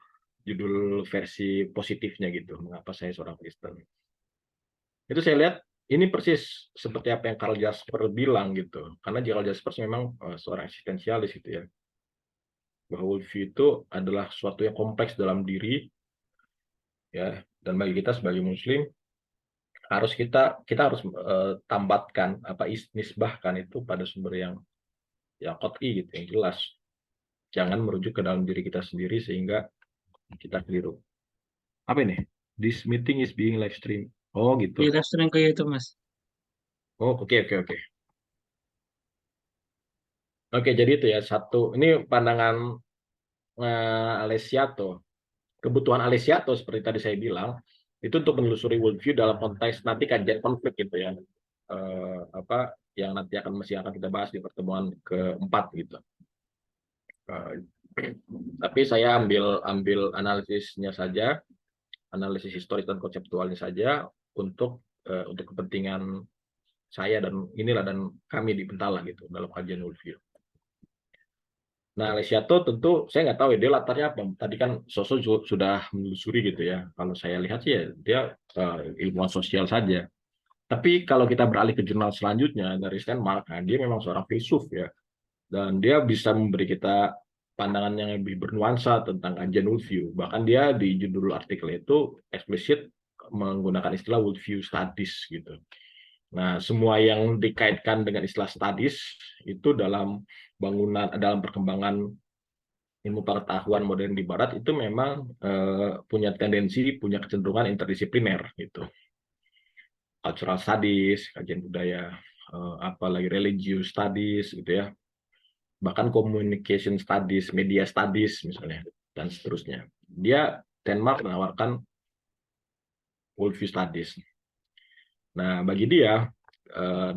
versi positifnya gitu. Mengapa saya seorang Kristen. Itu saya lihat ini persis seperti apa yang Karl Jasper bilang gitu. Karena Karl Jasper memang seorang eksistensialis gitu ya. Bahwa worldview itu adalah sesuatu yang kompleks dalam diri ya, dan bagi kita sebagai muslim harus kita harus tambatkan nisbahkan itu pada sumber yang qat'i gitu, yang jelas. Jangan merujuk ke dalam diri kita sendiri sehingga kita keliru. Apa ini? This meeting is being live stream. Oh Di gitu. restoran kayak itu Mas. Oh oke oke oke. Oke, jadi itu ya satu. Ini pandangan Alessiato. Kebutuhan Alessiato seperti tadi saya bilang itu untuk menelusuri worldview dalam konteks nanti kajian konflik gitu ya. Yang nanti masih akan kita bahas di pertemuan keempat gitu. Tapi saya ambil analisisnya saja, analisis historis dan konseptualnya saja untuk kepentingan saya dan kami di Bentala gitu dalam kajian worldview. Nah, Alessiato tentu saya nggak tahu ya dia latarnya apa. Tadi kan Soso sudah menelusuri gitu ya. Kalau saya lihat sih ya dia ilmuwan sosial saja. Tapi kalau kita beralih ke jurnal selanjutnya dari Stenmark, nah dia memang seorang filsuf ya. Dan dia bisa memberi kita pandangan yang lebih bernuansa tentang kajian worldview. Bahkan dia di judul artikel itu eksplisit menggunakan istilah worldview studies gitu. Nah, semua yang dikaitkan dengan istilah studies itu dalam perkembangan ilmu pengetahuan modern di Barat itu memang punya kecenderungan interdisipliner gitu. Cultural studies, kajian budaya, apalagi religious studies gitu ya. Bahkan communication studies, media studies misalnya dan seterusnya. Denmark menawarkan worldview studies. Nah, bagi dia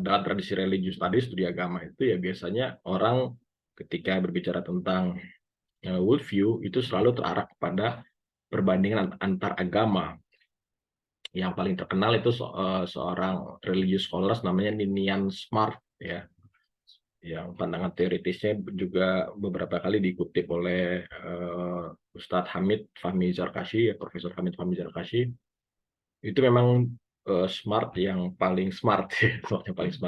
dalam tradisi religious studies, studi agama itu ya biasanya orang ketika berbicara tentang worldview itu selalu terarah kepada perbandingan antar agama. Yang paling terkenal itu seorang religious scholars namanya Ninian Smart ya, yang pandangan teoritisnya juga beberapa kali dikutip oleh Ustadz Hamid Fahmi Zarkashi, ya, Profesor Hamid Fahmi Zarkashi. Itu memang smart yang paling smart,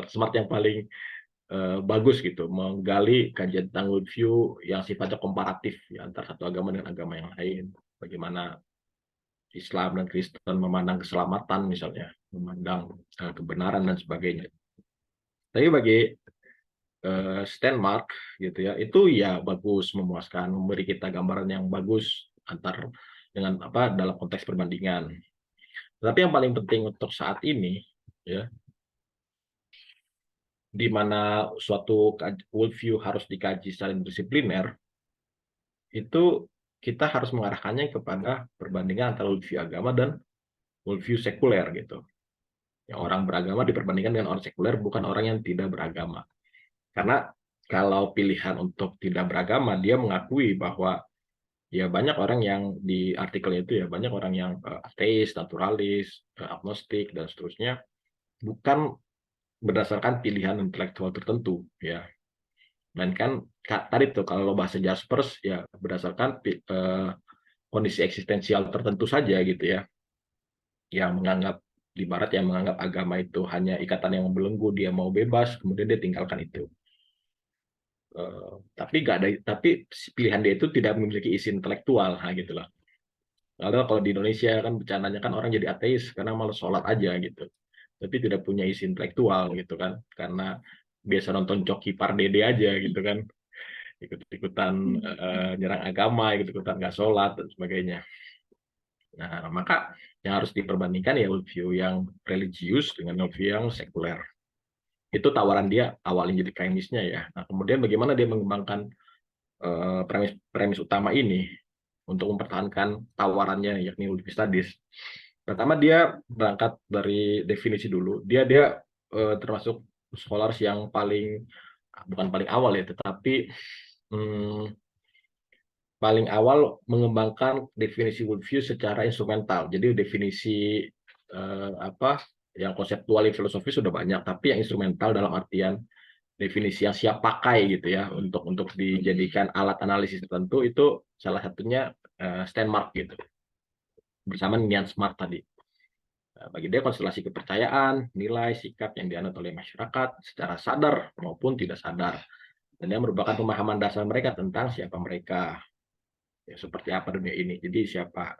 smart yang paling bagus gitu, menggali kajian tentang worldview yang sifatnya komparatif ya, antara satu agama dengan agama yang lain. Bagaimana Islam dan Kristen memandang keselamatan misalnya, memandang kebenaran dan sebagainya. Tapi bagi Stenmark gitu ya, itu ya bagus, memuaskan, memberi kita gambaran yang bagus dengan dalam konteks perbandingan. Tapi yang paling penting untuk saat ini ya, di mana suatu worldview harus dikaji secara disipliner, itu kita harus mengarahkannya kepada perbandingan antara worldview agama dan worldview sekuler gitu. Yang orang beragama diperbandingkan dengan orang sekuler, bukan orang yang tidak beragama. Karena kalau pilihan untuk tidak beragama, dia mengakui bahwa ya banyak orang yang di artikel itu ya, banyak orang yang ateis, naturalis, agnostik, dan seterusnya, bukan berdasarkan pilihan intelektual tertentu ya. Dan kan tadi tuh kalau bahasa Jaspers ya berdasarkan kondisi eksistensial tertentu saja gitu ya, yang menganggap di Barat yang menganggap agama itu hanya ikatan yang membelenggu, dia mau bebas, kemudian dia tinggalkan itu. Tapi pilihan dia itu tidak memiliki isi intelektual, nah gitulah. Lalu kalau di Indonesia kan bercandanya kan orang jadi ateis karena malas sholat aja gitu, tapi tidak punya isi intelektual gitu kan, karena biasa nonton Coki Pardede aja gitu kan, ikut-ikutan nyerang agama, ikut-ikutan nggak sholat dan sebagainya. Nah, maka yang harus diperbandingkan ya worldview yang religius dengan worldview yang sekuler. Itu tawaran dia awalnya jadi premisnya ya. Nah, kemudian bagaimana dia mengembangkan premis utama ini untuk mempertahankan tawarannya, yakni worldview studies. Pertama dia berangkat dari definisi dulu. Dia termasuk scholars yang bukan paling awal ya, tetapi paling awal mengembangkan definisi worldview secara instrumental. Jadi definisi Yang konseptual, yang filosofis sudah banyak, tapi yang instrumental dalam artian definisi yang siap pakai gitu ya untuk dijadikan alat analisis tertentu itu salah satunya Steinmark gitu bersama Nian Smart tadi. Bagi dia konstelasi kepercayaan, nilai, sikap yang dianut oleh masyarakat secara sadar maupun tidak sadar. Dan yang merupakan pemahaman dasar mereka tentang siapa mereka, ya, seperti apa dunia ini. Jadi siapa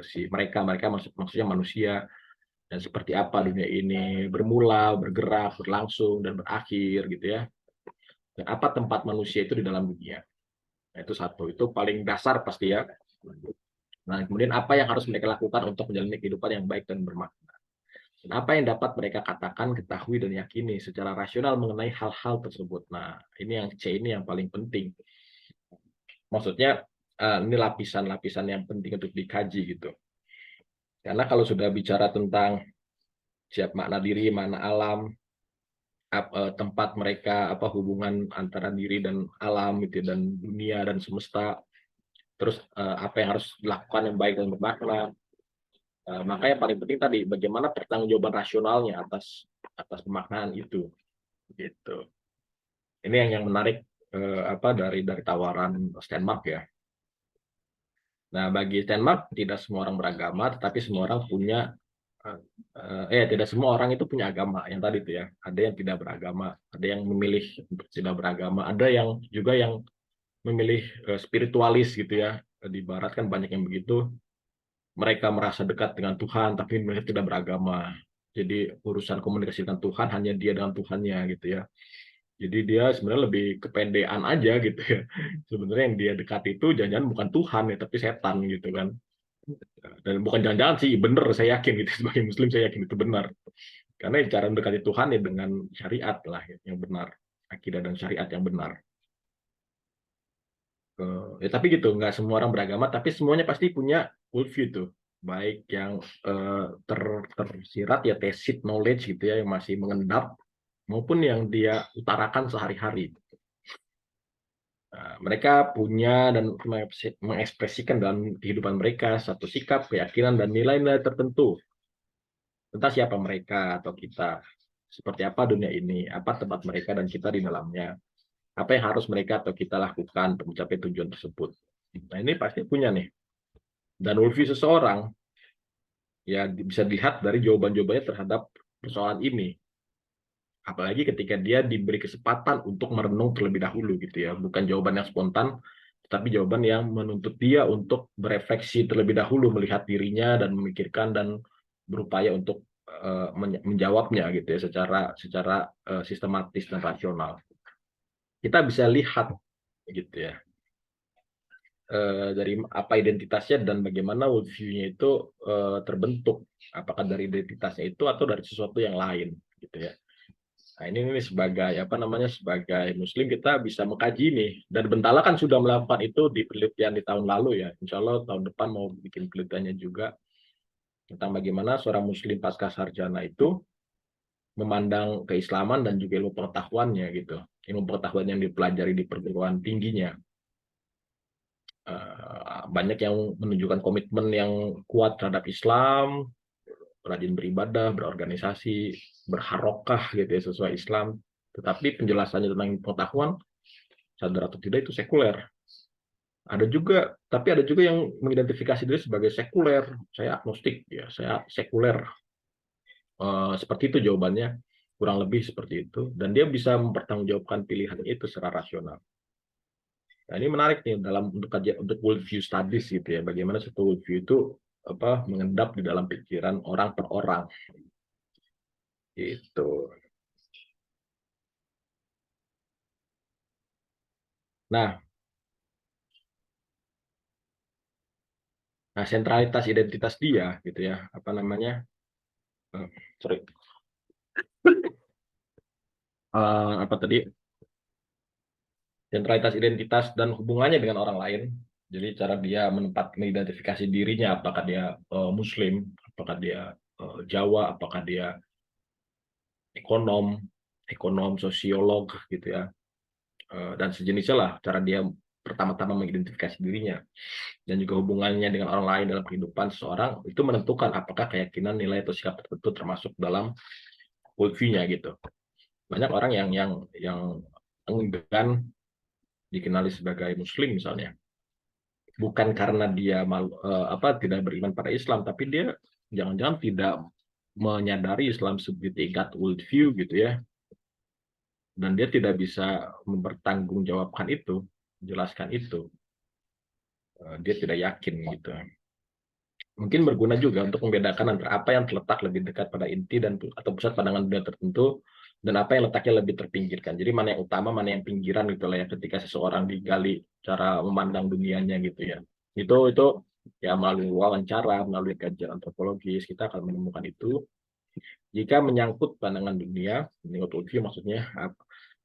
si mereka maksudnya manusia, dan seperti apa dunia ini bermula, bergerak, berlangsung, dan berakhir gitu ya. Dan apa tempat manusia itu di dalam dunia. Nah, itu satu, itu paling dasar pasti ya. Nah, kemudian apa yang harus mereka lakukan untuk menjalani kehidupan yang baik dan bermakna. Dan apa yang dapat mereka katakan, ketahui, dan yakini secara rasional mengenai hal-hal tersebut. Nah, ini yang C ini yang paling penting. Maksudnya, ini lapisan-lapisan yang penting untuk dikaji gitu. Karena kalau sudah bicara tentang siap makna diri, makna alam, tempat mereka, hubungan antara diri dan alam gitu, dan dunia dan semesta, terus apa yang harus dilakukan yang baik dan bermakna. Maka yang paling penting tadi bagaimana pertanggungjawaban rasionalnya atas atas pemaknaan itu gitu. Ini yang menarik dari tawaran Steinmark ya. Nah, bagi Steinmark tidak semua orang beragama, tetapi semua orang punya tidak semua orang itu punya agama yang tadi itu ya. Ada yang tidak beragama, ada yang memilih untuk tidak beragama, ada yang juga yang memilih spiritualis gitu ya. Di barat kan banyak yang begitu. Mereka merasa dekat dengan Tuhan, tapi mereka tidak beragama. Jadi urusan komunikasi dengan Tuhan hanya dia dengan Tuhannya gitu ya. Jadi dia sebenarnya lebih kepedean aja gitu ya. Sebenarnya yang dia dekat itu jangan-jangan bukan Tuhan ya, tapi setan gitu kan. Dan bukan jangan-jangan sih, benar saya yakin gitu. Sebagai Muslim saya yakin itu benar. Karena cara mendekati Tuhan ya dengan syariat lah yang benar. Akidah dan syariat yang benar. Ya, tapi gitu, nggak semua orang beragama, tapi semuanya pasti punya worldview tuh. Baik yang tersirat ya tacit knowledge gitu ya, yang masih mengendap, maupun yang dia utarakan sehari-hari. Nah, mereka punya dan mengekspresikan dalam kehidupan mereka satu sikap, keyakinan, dan nilai-nilai tertentu tentang siapa mereka atau kita, seperti apa dunia ini, apa tempat mereka dan kita di dalamnya, apa yang harus mereka atau kita lakukan untuk mencapai tujuan tersebut. Nah, ini pasti punya nih. Dan worldview seseorang ya bisa dilihat dari jawaban-jawabannya terhadap persoalan ini. Apalagi ketika dia diberi kesempatan untuk merenung terlebih dahulu gitu ya, bukan jawaban yang spontan, tetapi jawaban yang menuntut dia untuk berefleksi terlebih dahulu, melihat dirinya dan memikirkan dan berupaya untuk menjawabnya gitu ya secara sistematis dan rasional. Kita bisa lihat gitu ya dari apa identitasnya dan bagaimana worldview-nya itu terbentuk, apakah dari identitasnya itu atau dari sesuatu yang lain gitu ya. Nah, ini sebagai sebagai Muslim kita bisa mengkaji nih, dan Bentala kan sudah melakukan itu di penelitian di tahun lalu ya. Insya Allah tahun depan mau bikin penelitiannya juga tentang bagaimana seorang Muslim pasca sarjana itu memandang keislaman dan juga ilmu pengetahuannya gitu, ilmu pengetahuan yang dipelajari di perguruan tingginya. Banyak yang menunjukkan komitmen yang kuat terhadap Islam, rajin beribadah, berorganisasi, berharokah gitu ya sesuai Islam. Tetapi penjelasannya tentang pengetahuan, sadar atau tidak, itu sekuler. Tapi ada juga yang mengidentifikasi diri sebagai sekuler. Saya agnostik ya, saya sekuler. Seperti itu jawabannya, kurang lebih seperti itu. Dan dia bisa mempertanggungjawabkan pilihan itu secara rasional. Nah, ini menarik nih untuk worldview studies gitu ya, bagaimana satu worldview itu mengendap di dalam pikiran orang per orang. Gitu. Nah, sentralitas identitas dia gitu ya, sorry, apa tadi, sentralitas identitas dan hubungannya dengan orang lain. Jadi cara dia mengidentifikasi dirinya, apakah dia Muslim, apakah dia Jawa, apakah dia ekonom, sosiolog gitu ya, dan sejenisnya lah cara dia pertama-tama mengidentifikasi dirinya, dan juga hubungannya dengan orang lain dalam kehidupan seseorang itu menentukan apakah keyakinan, nilai atau sikap tertentu termasuk dalam worldview-nya gitu. Banyak orang yang enggan dikenali sebagai Muslim misalnya, bukan karena dia tidak beriman pada Islam, tapi dia jangan-jangan tidak menyadari Islam sebagai tingkat worldview gitu ya, dan dia tidak bisa mempertanggungjawabkan itu, menjelaskan itu. Dia tidak yakin gitu. Mungkin berguna juga untuk membedakan antara apa yang terletak lebih dekat pada inti dan atau pusat pandangan dunia tertentu, dan apa yang letaknya lebih terpinggirkan. Jadi mana yang utama, mana yang pinggiran gitu lah ya, ketika seseorang digali cara memandang dunianya gitu ya. Itu ya melalui wawancara, melalui kajian antropologis kita akan menemukan itu. Jika menyangkut pandangan dunia, menurut worldview maksudnya,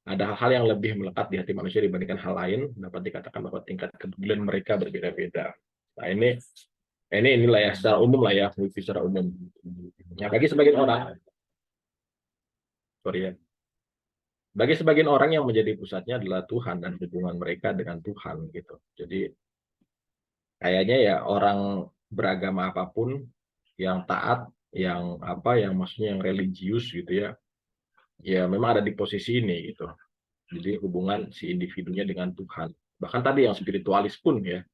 ada hal-hal yang lebih melekat di hati manusia dibandingkan hal lain, dapat dikatakan bahwa tingkat kepedulian mereka berbeda-beda. Nah, ini inilah ya secara umum lah ya, worldview secara umum. Ya, bagi sebagian orang yang menjadi pusatnya adalah Tuhan dan hubungan mereka dengan Tuhan gitu. Jadi kayaknya ya orang beragama apapun yang taat, yang maksudnya yang religius gitu ya, ya memang ada di posisi ini gitu. Jadi hubungan si individunya dengan Tuhan. Bahkan tadi yang spiritualis pun ya,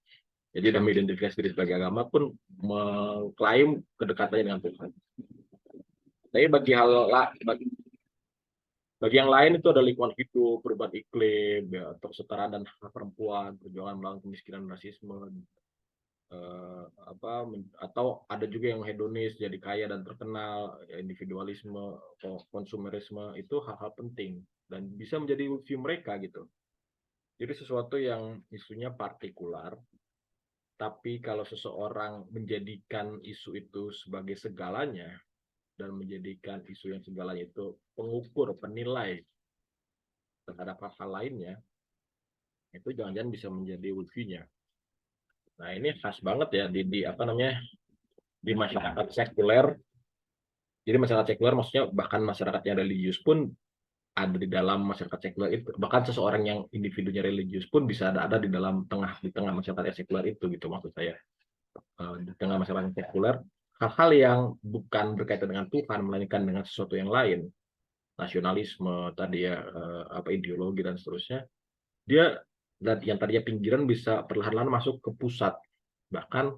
jadi sudah mengidentifikasi diri sebagai agama pun mengklaim kedekatannya dengan Tuhan. Tapi bagi yang lain itu ada lingkungan hidup, perubahan iklim, ya, kesetaraan dan hak perempuan, perjuangan melawan kemiskinan, rasisme, atau ada juga yang hedonis, jadi kaya dan terkenal, ya, individualisme, konsumerisme, itu hal-hal penting dan bisa menjadi view mereka gitu. Jadi sesuatu yang isunya partikular, tapi kalau seseorang menjadikan isu itu sebagai segalanya dan menjadikan isu yang segalanya itu pengukur, penilai terhadap hal-hal lainnya, itu jangan-jangan bisa menjadi worldview-nya. Nah, ini khas banget ya di masyarakat sekuler. Jadi masyarakat sekuler maksudnya bahkan masyarakat yang religius pun ada di dalam masyarakat sekuler itu. Bahkan seseorang yang individunya religius pun bisa ada di tengah masyarakat yang sekuler itu gitu maksud saya. Di tengah masyarakat sekuler, hal-hal yang bukan berkaitan dengan Tuhan melainkan dengan sesuatu yang lain, nasionalisme tadi ya, ideologi dan seterusnya, dia dan yang tadinya pinggiran bisa perlahan-lahan masuk ke pusat, bahkan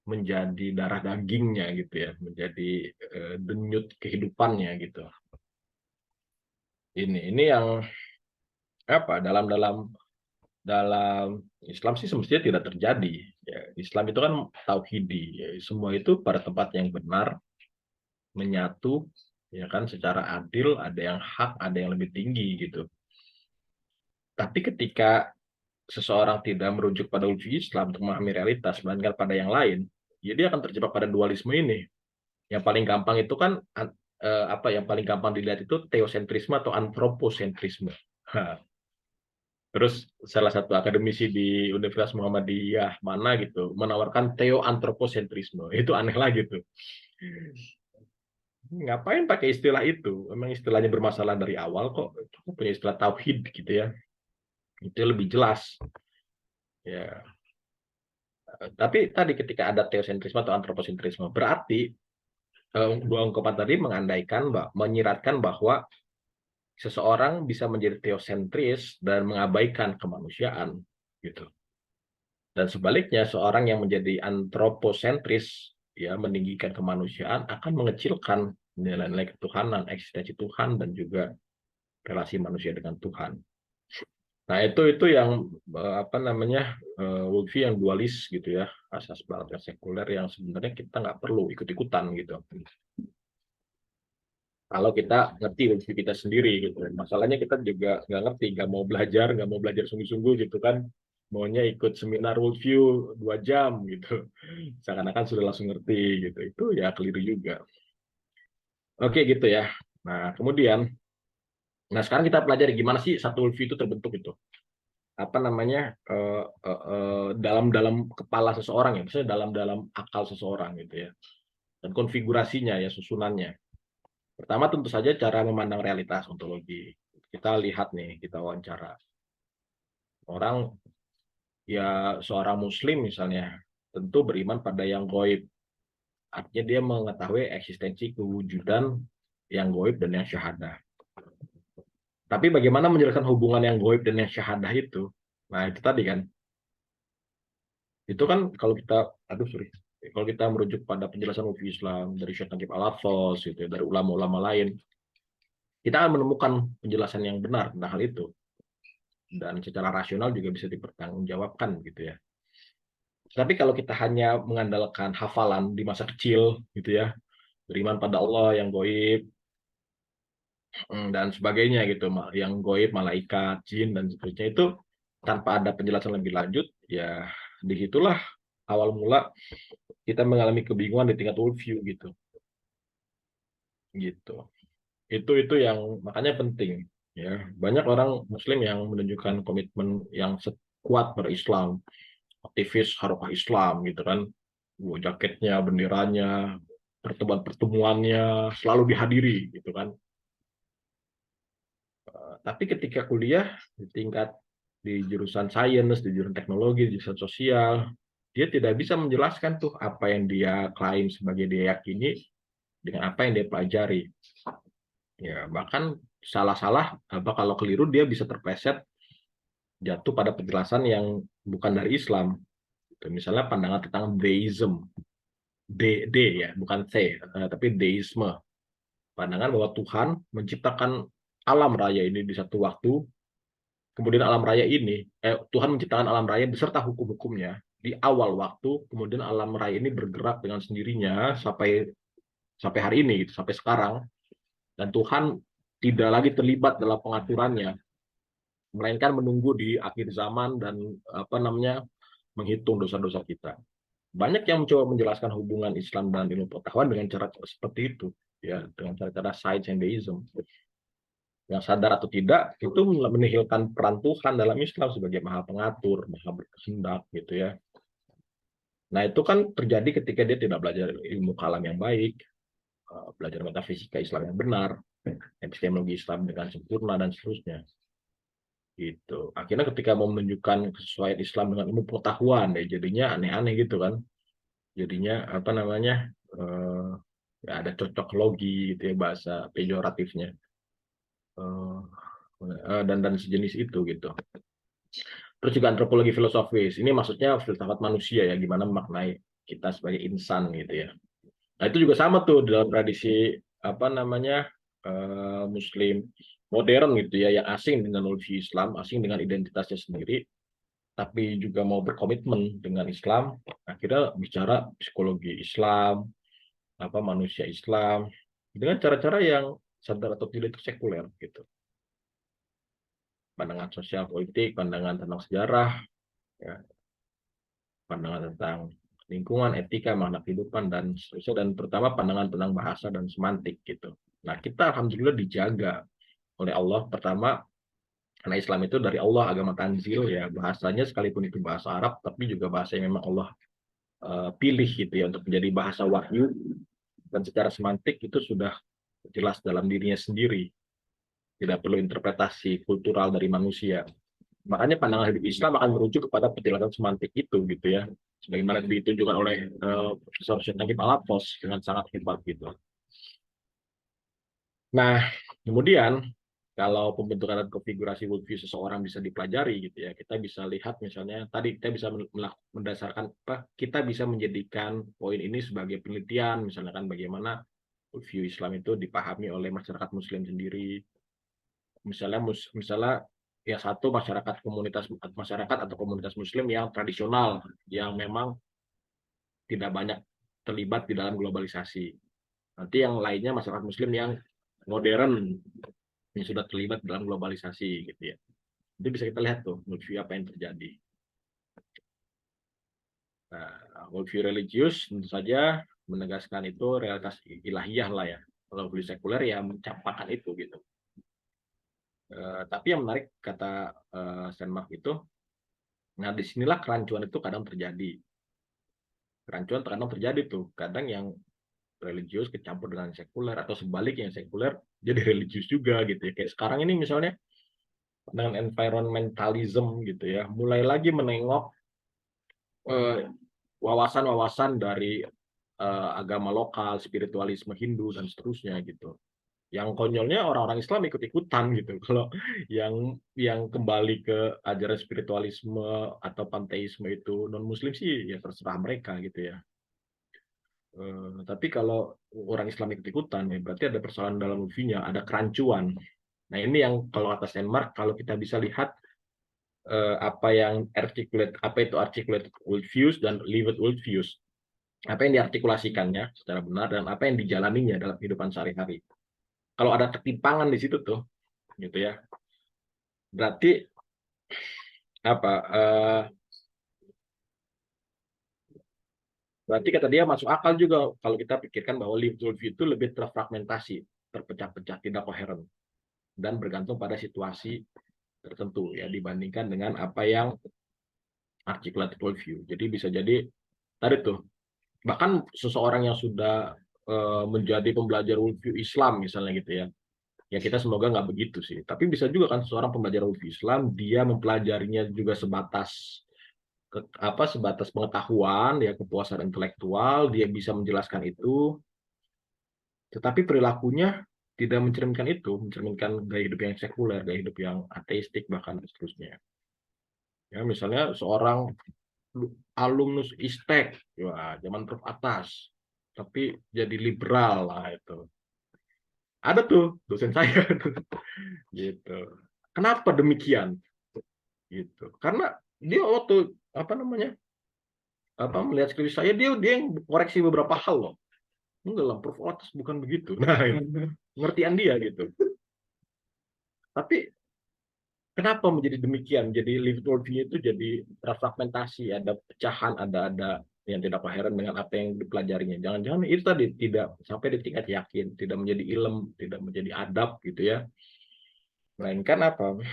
menjadi darah dagingnya gitu ya, menjadi denyut kehidupannya gitu. Ini yang dalam dalam dalam Islam sih semestinya tidak terjadi. Ya, Islam itu kan tauhidi, ya, semua itu pada tempat yang benar, menyatu, ya kan, secara adil, ada yang hak, ada yang lebih tinggi gitu. Tapi ketika seseorang tidak merujuk pada ulfi Islam untuk memahami realitas, melainkan pada yang lain, ya dia akan terjebak pada dualisme ini. Yang paling gampang itu kan yang paling gampang dilihat itu teosentrisme atau antroposentrisme. Terus salah satu akademisi di Universitas Muhammadiyah mana gitu menawarkan teoantroposentrisme. Itu aneh lagi tuh. Ngapain pakai istilah itu? Memang istilahnya bermasalah dari awal kok. Punya istilah tauhid gitu ya. Itu lebih jelas. Ya. Tapi tadi ketika ada teosentrisme atau antroposentrisme, berarti dua ungkapan tadi menyiratkan bahwa seseorang bisa menjadi teosentris dan mengabaikan kemanusiaan gitu. Dan sebaliknya seorang yang menjadi antroposentris ya meninggikan kemanusiaan akan mengecilkan nilai-nilai ketuhanan, eksistensi Tuhan dan juga relasi manusia dengan Tuhan. Nah, itu yang worldview yang dualis gitu ya, asas barat yang sekuler yang sebenarnya kita nggak perlu ikut-ikutan gitu. Kalau kita ngerti worldview kita sendiri gitu. Masalahnya kita juga nggak ngerti, nggak mau belajar sungguh-sungguh gitu kan. Maunya ikut seminar worldview 2 jam gitu. Seakan-akan sudah langsung ngerti gitu. Itu ya keliru juga. Oke gitu ya. Nah, sekarang kita pelajari gimana sih satu worldview itu terbentuk itu. Dalam kepala seseorang ya, misalnya dalam akal seseorang gitu ya. Dan konfigurasinya ya, susunannya. Pertama tentu saja cara memandang realitas ontologi. Kita lihat nih, kita wawancara. Orang ya seorang muslim misalnya tentu beriman pada yang gaib. Artinya dia mengetahui eksistensi kewujudan yang gaib dan yang syahadah. Tapi bagaimana menjelaskan hubungan yang gaib dan yang syahadah itu? Nah, itu tadi kan. Itu kan kalau kita, aduh sorry, kalau kita merujuk pada penjelasan Ufi Islam dari Syekh Naqib Al-Hafaz, gitu, ya, dari ulama-ulama lain, kita akan menemukan penjelasan yang benar tentang hal itu. Dan secara rasional juga bisa dipertanggungjawabkan gitu ya. Tapi kalau kita hanya mengandalkan hafalan di masa kecil gitu ya, beriman pada Allah yang gaib dan sebagainya gitu, yang gaib, malaikat, jin dan seterusnya itu tanpa ada penjelasan lebih lanjut, ya disitulah awal mula kita mengalami kebingungan di tingkat worldview gitu. Gitu. Itu yang makanya penting ya. Banyak orang muslim yang menunjukkan komitmen yang kuat berislam, aktivis Harokah Islam gitu kan. Jaketnya, benderanya, pertemuan-pertemuannya selalu dihadiri gitu kan. Tapi ketika kuliah di tingkat di jurusan sains, di jurusan teknologi, di jurusan sosial, dia tidak bisa menjelaskan tuh apa yang dia klaim sebagai dia yakini dengan apa yang dia pelajari. Ya, bahkan salah-salah apa kalau keliru dia bisa terpleset jatuh pada penjelasan yang bukan dari Islam. Misalnya pandangan tentang deism, D ya, bukan C, tapi deisme. Pandangan bahwa Tuhan menciptakan alam raya ini di satu waktu, kemudian alam raya ini, Tuhan menciptakan alam raya beserta hukum-hukumnya di awal waktu, kemudian alam raya ini bergerak dengan sendirinya sampai sampai hari ini, gitu, sampai sekarang, dan Tuhan tidak lagi terlibat dalam pengaturannya, melainkan menunggu di akhir zaman dan apa namanya menghitung dosa-dosa kita. Banyak yang mencoba menjelaskan hubungan Islam dan ilmu pengetahuan dengan cara seperti itu, ya, dengan cara-cara science and deism. Yang sadar atau tidak, itu menihilkan peran Tuhan dalam Islam sebagai maha pengatur, maha berkehendak, gitu ya. Nah, itu kan terjadi ketika dia tidak belajar ilmu kalam yang baik, belajar metafisika Islam yang benar, epistemologi Islam dengan sempurna, dan seterusnya. Gitu. Akhirnya ketika mau menunjukkan kesesuaian Islam dengan ilmu pengetahuan, ya jadinya aneh-aneh gitu kan. Jadinya apa namanya, ya ada cocok logi gitu ya bahasa pejoratifnya, dan sejenis itu gitu. Terus juga antropologi filosofis. Ini maksudnya filsafat manusia ya, gimana memaknai kita sebagai insan gitu ya. Nah itu juga sama tuh dalam tradisi apa namanya Muslim modern gitu ya, yang asing dengan ulfi Islam, asing dengan identitasnya sendiri, tapi juga mau berkomitmen dengan Islam. Akhirnya bicara psikologi Islam, apa manusia Islam, dengan cara-cara yang sadar atau tidak itu sekuler gitu. Pandangan sosial politik, pandangan tentang sejarah, ya, pandangan tentang lingkungan, etika, makna kehidupan, dan seterusnya, dan terutama pandangan tentang bahasa dan semantik gitu. Nah, kita alhamdulillah dijaga oleh Allah. Pertama, karena Islam itu dari Allah, agama tanzil ya, bahasanya sekalipun itu bahasa Arab, tapi juga bahasa yang memang Allah pilih gitu ya untuk menjadi bahasa wahyu, dan secara semantik itu sudah jelas dalam dirinya sendiri, tidak perlu interpretasi kultural dari manusia. Makanya pandangan hidup Islam akan merujuk kepada penjelasan semantik itu gitu ya, sebagaimana ditunjukkan oleh Profesor Syed Naqib Al-Hafaz dengan sangat hebat gitu. Nah, kemudian kalau pembentukan dan konfigurasi worldview seseorang bisa dipelajari gitu ya, kita bisa lihat misalnya tadi kita bisa mendasarkan apa, kita bisa menjadikan poin ini sebagai penelitian, misalnya kan bagaimana worldview Islam itu dipahami oleh masyarakat Muslim sendiri. Misalnya ya satu masyarakat atau komunitas Muslim yang tradisional, yang memang tidak banyak terlibat di dalam globalisasi. Nanti yang lainnya masyarakat Muslim yang modern, yang sudah terlibat dalam globalisasi gitu ya. Itu bisa kita lihat tuh worldview apa yang terjadi. Nah, worldview religius tentu saja menegaskan itu realitas ilahiyah lah ya. Kalau worldview sekuler ya mencampakkan itu gitu. Tapi yang menarik kata Steinmark itu, nah disinilah kerancuan itu kadang terjadi. Kerancuan terkadang terjadi tuh, kadang yang religius kecampur dengan sekuler, atau sebaliknya yang sekuler jadi religius juga gitu ya. Kayak sekarang ini misalnya dengan environmentalism gitu ya, mulai lagi menengok eh, wawasan-wawasan dari agama lokal, spiritualisme Hindu dan seterusnya gitu. Yang konyolnya orang-orang Islam ikut-ikutan gitu. Kalau yang kembali ke ajaran spiritualisme atau panteisme itu non Muslim sih ya terserah mereka gitu ya. Tapi kalau orang Islam ikut-ikutan ya berarti ada persoalan dalam movie-nya, ada kerancuan. Nah ini yang kalau atas Denmark kalau kita bisa lihat apa yang articulate, apa itu articulated worldviews dan lived worldviews, apa yang diartikulasikannya secara benar dan apa yang dijalaninya dalam kehidupan sehari-hari. Kalau ada ketimpangan di situ tuh, gitu ya, berarti apa? Berarti kata dia masuk akal juga kalau kita pikirkan bahwa lived worldview itu lebih terfragmentasi, terpecah-pecah, tidak koheren dan bergantung pada situasi tertentu ya dibandingkan dengan apa yang articulated worldview. Jadi bisa jadi tadi tuh bahkan seseorang yang sudah menjadi pembelajar worldview Islam misalnya gitu ya, ya kita semoga nggak begitu sih, tapi bisa juga kan seorang pembelajar worldview Islam dia mempelajarinya juga sebatas sebatas pengetahuan ya, kepuasan intelektual, dia bisa menjelaskan itu, tetapi perilakunya tidak mencerminkan itu, mencerminkan gaya hidup yang sekuler, gaya hidup yang ateistik bahkan dan seterusnya. Ya misalnya seorang alumnus ISTEK ya zaman Prof atas tapi jadi liberal lah itu, ada tuh dosen saya tuh gitu. Kenapa demikian gitu? Karena dia waktu apa namanya melihat skripsi saya, dia yang koreksi beberapa hal loh. Enggak lah, Prof atas bukan begitu. Nah itu pengertian dia gitu. Tapi kenapa menjadi demikian? Jadi lived worldview itu jadi terfragmentasi, ada pecahan, ada yang tidak koheren dengan apa yang dipelajarinya. Jangan-jangan itu tadi tidak sampai di tingkat yakin, tidak menjadi ilmu, tidak menjadi adab gitu ya. Melainkan apa?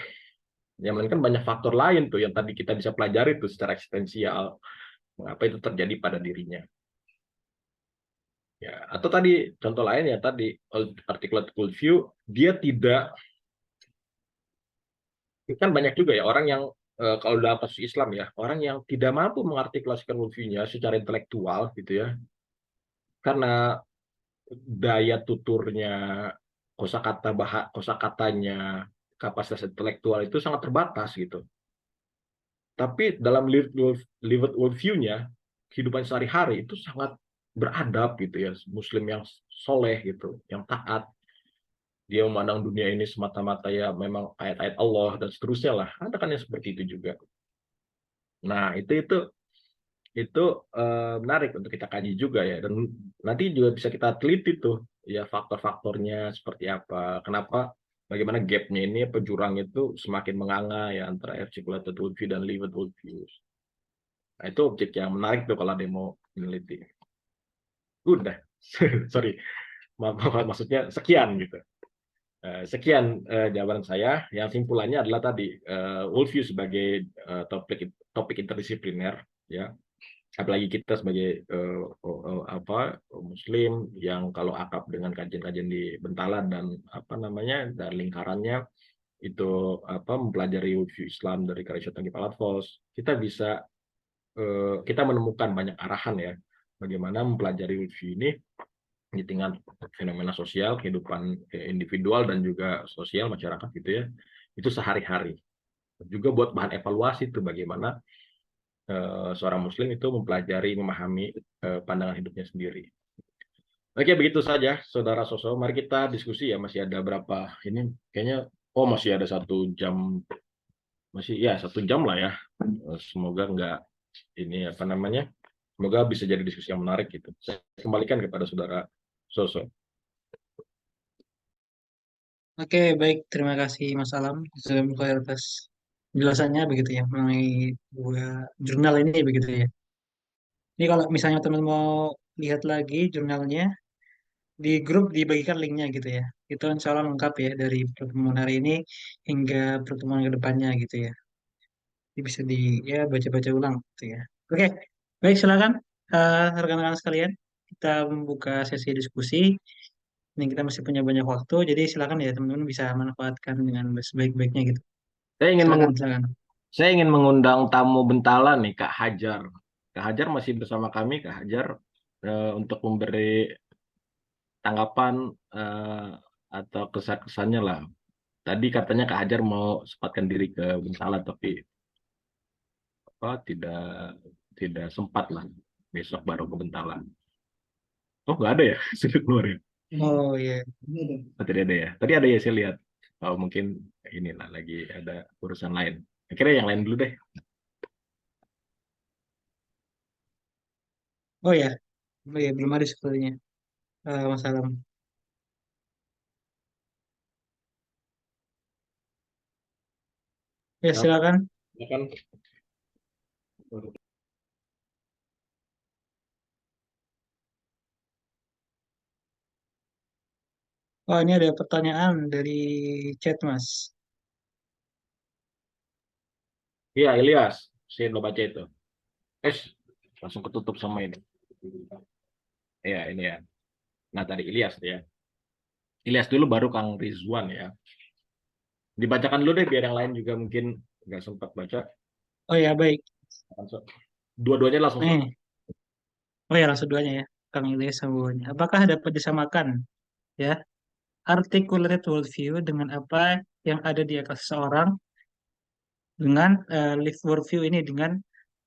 Ya melainkan banyak faktor lain tuh yang tadi kita bisa pelajari tuh secara eksistensial, mengapa itu terjadi pada dirinya. Ya, atau tadi contoh lain ya tadi articulate worldview, dia tidak, kan banyak juga ya orang yang kalau dalam kasus Islam ya, orang yang tidak mampu mengartikulasikan worldview-nya secara intelektual gitu ya, karena daya tuturnya, kosakatanya, kapasitas intelektual itu sangat terbatas gitu. Tapi dalam lived worldview-nya, kehidupan sehari-hari itu sangat beradab gitu ya, Muslim yang soleh gitu, yang taat. Dia memandang dunia ini semata-mata ya memang ayat-ayat Allah dan seterusnya lah. Ada kan yang seperti itu juga. Nah itu menarik untuk kita kaji juga ya, dan nanti juga bisa kita teliti tuh ya faktor-faktornya seperti apa, kenapa, bagaimana gapnya ini, jurang itu semakin menganga ya antara articulated worldview dan lived worldview. Nah itu objek yang menarik tuh kalau ada yang mau meneliti. Udah, sorry, maksudnya sekian gitu. Sekian jawaban saya. Yang simpulannya adalah tadi worldview sebagai topik interdisipliner ya, apalagi kita sebagai Muslim yang kalau akrab dengan kajian-kajian di Bentalan dan apa namanya dan lingkarannya itu mempelajari worldview Islam dari karya Syaitan Palatfos, kita menemukan banyak arahan ya bagaimana mempelajari worldview ini di tingkat fenomena sosial, kehidupan individual dan juga sosial masyarakat gitu ya, itu sehari-hari. Juga buat bahan evaluasi itu bagaimana seorang Muslim itu mempelajari, memahami pandangan hidupnya sendiri. Oke, begitu saja, Saudara Soso. Mari kita diskusi ya. Masih ada berapa? Ini kayaknya, masih ada 1 jam, masih ya 1 jam lah ya. Semoga nggak ini apa namanya. Semoga bisa jadi diskusi yang menarik gitu. Saya kembalikan kepada Saudara Soso. Oke, baik. Terima kasih Mas Alam atas penjelasannya begitu ya mengenai dua jurnal ini begitu ya. Ini kalau misalnya teman mau lihat lagi jurnalnya, di grup dibagikan linknya gitu ya. Itu insya Allah lengkap ya dari pertemuan hari ini hingga pertemuan ke depannya gitu ya. Jadi bisa di ya baca-baca ulang gitu ya. Oke, baik silakan rekan-rekan sekalian. Kita membuka sesi diskusi. Ini kita masih punya banyak waktu, jadi silakan ya teman-teman bisa manfaatkan dengan sebaik-baiknya gitu. Saya ingin Silakan, mengundang, silakan. saya ingin mengundang tamu Bentala nih, Kak Hajar. Kak Hajar masih bersama kami, Kak Hajar, untuk memberi tanggapan atau kesan-kesannya lah. Tadi katanya Kak Hajar mau sempatkan diri ke Bengkala, tapi apa tidak tidak sempat lah. Besok baru ke Bengkala. Oh nggak ada ya, sudah keluar ya? Oh iya. Oh, tidak ada ya. Tadi ada ya saya lihat. Oh mungkin inilah lagi ada urusan lain. Akhirnya yang lain dulu deh. Oh ya, oh ya belum ada sepertinya. Mas Alam. Ya Ya, silakan. ya kan. Oh ini ada pertanyaan dari chat Mas. Iya Ilyas, saya belum baca itu. Eh, langsung ketutup sama ini. Iya ini ya. Nah tadi Ilyas ya. Ilyas dulu baru Kang Rizwan ya. Dibacakan dulu deh biar yang lain juga mungkin nggak sempat baca. Oh ya baik. Langsung. Dua-duanya langsung sok. Nih, oh ya langsung duanya ya. Kang Ilyas Sambuanya. Apakah dapat disamakan ya articulated worldview dengan apa yang ada di akal seseorang dengan live worldview ini dengan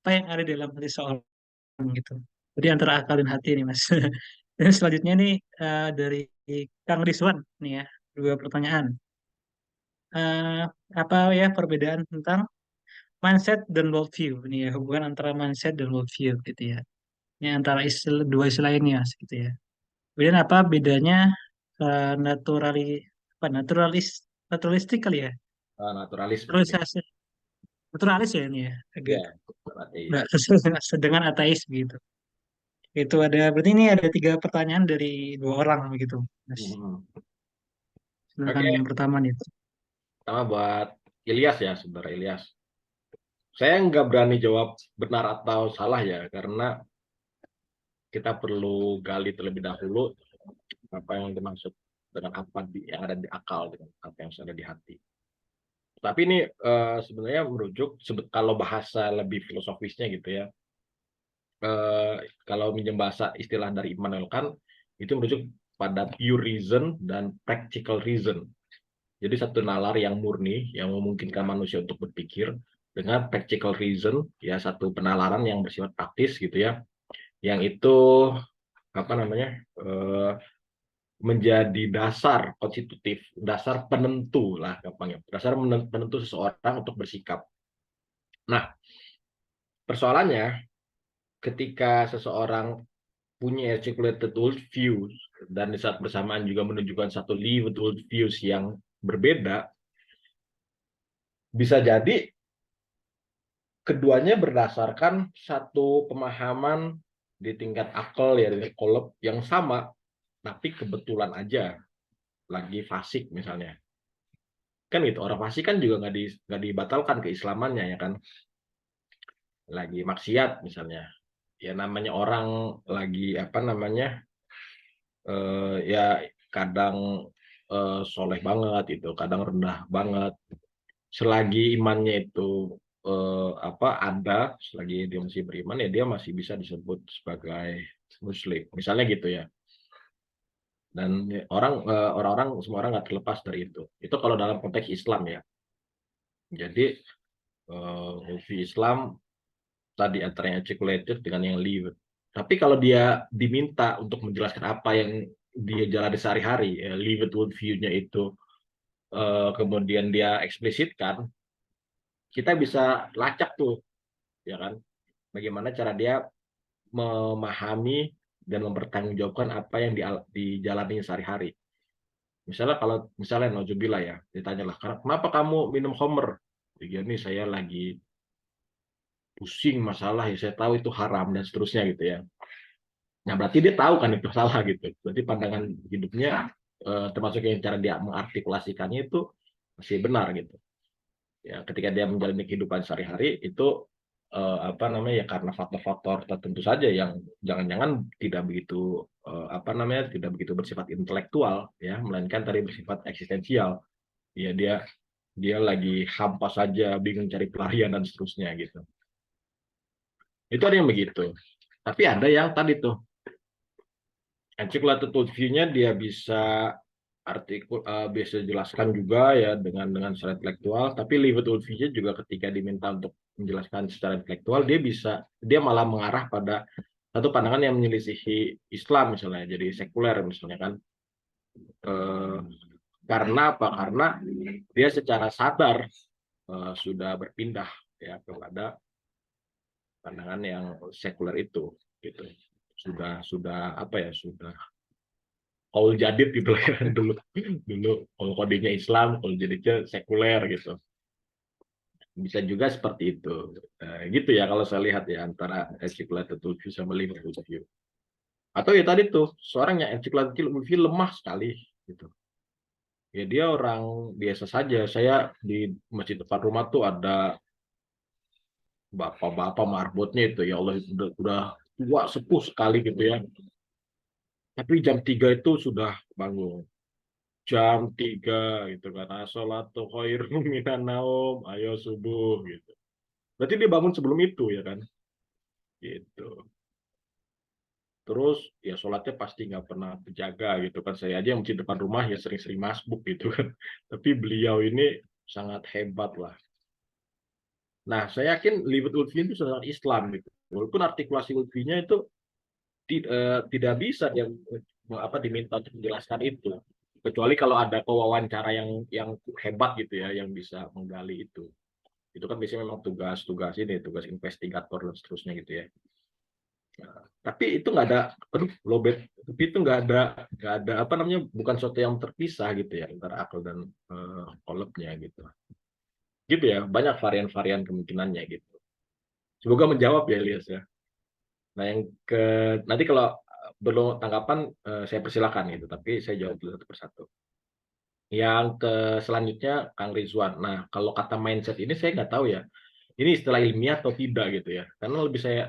apa yang ada di dalam hati seseorang gitu. Jadi antara akal dan hati nih Mas. Dan selanjutnya nih dari Kang Rizwan nih ya, dua pertanyaan. Eh, apa ya perbedaan tentang mindset dan worldview ini ya, hubungan antara mindset dan worldview gitu ya. Ini antara dua istilah ini ya gitu ya. Kemudian apa bedanya naturali apa naturalistik kali ya? Naturalisme mungkin. Naturalisasi naturalis ya ini ya agak Ya, berarti. nggak sesuai dengan ateis begitu. Itu ada berarti ini ada tiga pertanyaan dari dua orang begitu, Mas. Hmm. Silakan Oke, yang pertama nih. pertama buat Ilyas ya, saudara Ilyas. Saya nggak berani jawab benar atau salah ya, karena kita perlu gali terlebih dahulu apa yang dimaksud dengan apa yang ada di akal dengan apa yang ada di hati. Tapi ini sebenarnya merujuk kalau bahasa lebih filosofisnya gitu ya. eh, Kalau minjem bahasa istilah dari Immanuel Kant itu merujuk pada pure reason dan practical reason. Jadi satu nalar yang murni yang memungkinkan manusia untuk berpikir dengan practical reason ya satu penalaran yang bersifat praktis gitu ya. Yang itu apa namanya eh, menjadi dasar konstitutif, dasar penentu lah gampangnya, dasar penentu seseorang untuk bersikap. Nah, persoalannya ketika seseorang punya articulated worldviews dan di saat bersamaan juga menunjukkan satu lived worldviews yang berbeda, bisa jadi keduanya berdasarkan satu pemahaman di tingkat akal ya di kolab yang sama, tapi kebetulan aja lagi fasik misalnya. Kan gitu, orang fasik kan juga nggak dibatalkan keislamannya ya kan, lagi maksiat misalnya. Ya namanya orang lagi apa namanya ya kadang soleh banget itu, kadang rendah banget. Selagi imannya itu apa ada, selagi dia masih beriman ya dia masih bisa disebut sebagai muslim. Misalnya gitu ya. Dan orang-orang semua orang nggak terlepas dari itu. Itu kalau dalam konteks Islam ya. Jadi di Islam tadi antaranya articulated dengan yang live. Tapi kalau dia diminta untuk menjelaskan apa yang dia jalani sehari-hari, ya, lived worldview-nya itu kemudian dia eksplisitkan, kita bisa lacak tuh, ya kan? Bagaimana cara dia memahami dan mempertanggungjawabkan apa yang dijalani sehari-hari. Misalnya kalau misalnya nauzubillah ya, ditanyalah, kenapa kamu minum khamr? Ya ini saya lagi pusing masalah ya, saya tahu itu haram dan seterusnya gitu ya. Nah, berarti dia tahu kan itu salah gitu. Berarti pandangan hidupnya termasuk yang cara dia mengartikulasikannya itu masih benar gitu. Ya, ketika dia menjalani kehidupan sehari-hari itu apa namanya ya karena faktor-faktor tertentu saja yang jangan-jangan tidak begitu apa namanya tidak begitu bersifat intelektual ya, melainkan tadi bersifat eksistensial. Ya dia dia lagi hampa saja, bingung cari pelarian dan seterusnya gitu. Itu ada yang begitu. Tapi ada yang tadi tuh, encyclopedia view-nya dia bisa bisa jelaskan juga ya dengan secara intelektual, tapi Livet Ulfinya juga ketika diminta untuk menjelaskan secara intelektual, dia malah mengarah pada satu pandangan yang menyelisihi Islam misalnya, jadi sekuler misalnya kan. Eh, karena apa? Karena dia secara sadar sudah berpindah ya kepada pandangan yang sekuler itu, gitu. Sudah apa ya? Sudah Paul Jadid gitu lah ya dulu dulu kalau kodenya Islam, kalau jadinya sekuler gitu. Bisa juga seperti itu. Gitu ya kalau saya lihat ya antara encyclopedia view sama Liverpool view. Atau ya tadi tuh seorang yang encyclopedia view lemah sekali gitu. Ya dia orang biasa saja. Saya di masjid depan rumah tuh ada bapak-bapak marbotnya itu ya Allah udah tua sepuh sekali gitu ya. Tapi jam 3 itu sudah bangun. Jam 3 gitu kan. As-sholatu khairum minan naum, ayo subuh gitu. Berarti dia bangun sebelum itu ya kan? Gitu. Terus ya sholatnya pasti nggak pernah terjaga gitu kan. Saya aja yang di depan rumah ya sering-sering masbuk gitu kan. Tapi beliau ini sangat hebat lah. Nah, saya yakin Liwet Lutfi itu sangat Islam gitu. Walaupun artikulasi Lutfinya itu tidak bisa yang apa diminta untuk menjelaskan itu. Kecuali kalau ada pewawancara yang hebat gitu ya, yang bisa menggali itu. Itu kan biasanya memang tugas-tugas ini, tugas investigator dan seterusnya gitu ya. Nah, tapi itu nggak ada, aduh, lobet. Tapi itu nggak ada apa namanya, bukan sesuatu yang terpisah gitu ya antara akal dan kolabnya gitu. Gitu ya, banyak varian-varian kemungkinannya gitu. Semoga menjawab ya, Elias ya. Nah, yang ke nanti kalau belum tanggapan saya persilakan gitu, tapi saya jawab dulu satu persatu. Yang ke selanjutnya Kang Rizwan. Nah, kalau kata mindset ini saya nggak tahu ya. Ini istilah ilmiah atau tidak gitu ya. Karena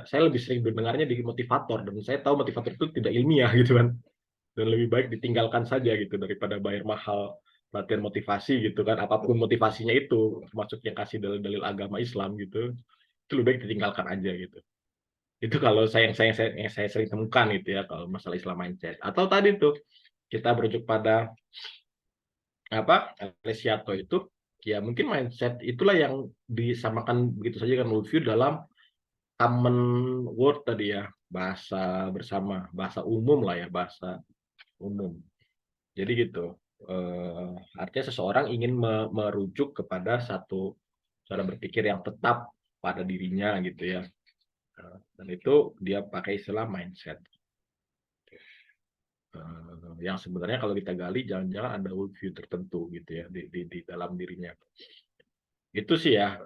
saya lebih sering mendengarnya di motivator dan saya tahu motivator itu tidak ilmiah gitu kan. Dan lebih baik ditinggalkan saja gitu daripada bayar mahal latihan motivasi gitu kan. Apapun motivasinya itu, termasuk yang kasih dalil-dalil agama Islam gitu. Itu lebih baik ditinggalkan aja gitu. Itu kalau yang saya sering temukan gitu ya kalau masalah Islam mindset. Atau tadi tuh kita merujuk pada apa Alessiato itu ya mungkin mindset itulah yang disamakan begitu saja kan worldview dalam common word tadi ya, bahasa bersama, bahasa umum lah ya, bahasa umum. Jadi gitu. Artinya seseorang ingin merujuk kepada satu cara berpikir yang tetap pada dirinya gitu ya. Dan itu dia pakai istilah mindset. Yang sebenarnya kalau kita gali jangan-jangan ada worldview tertentu gitu ya di dalam dirinya. Itu sih ya,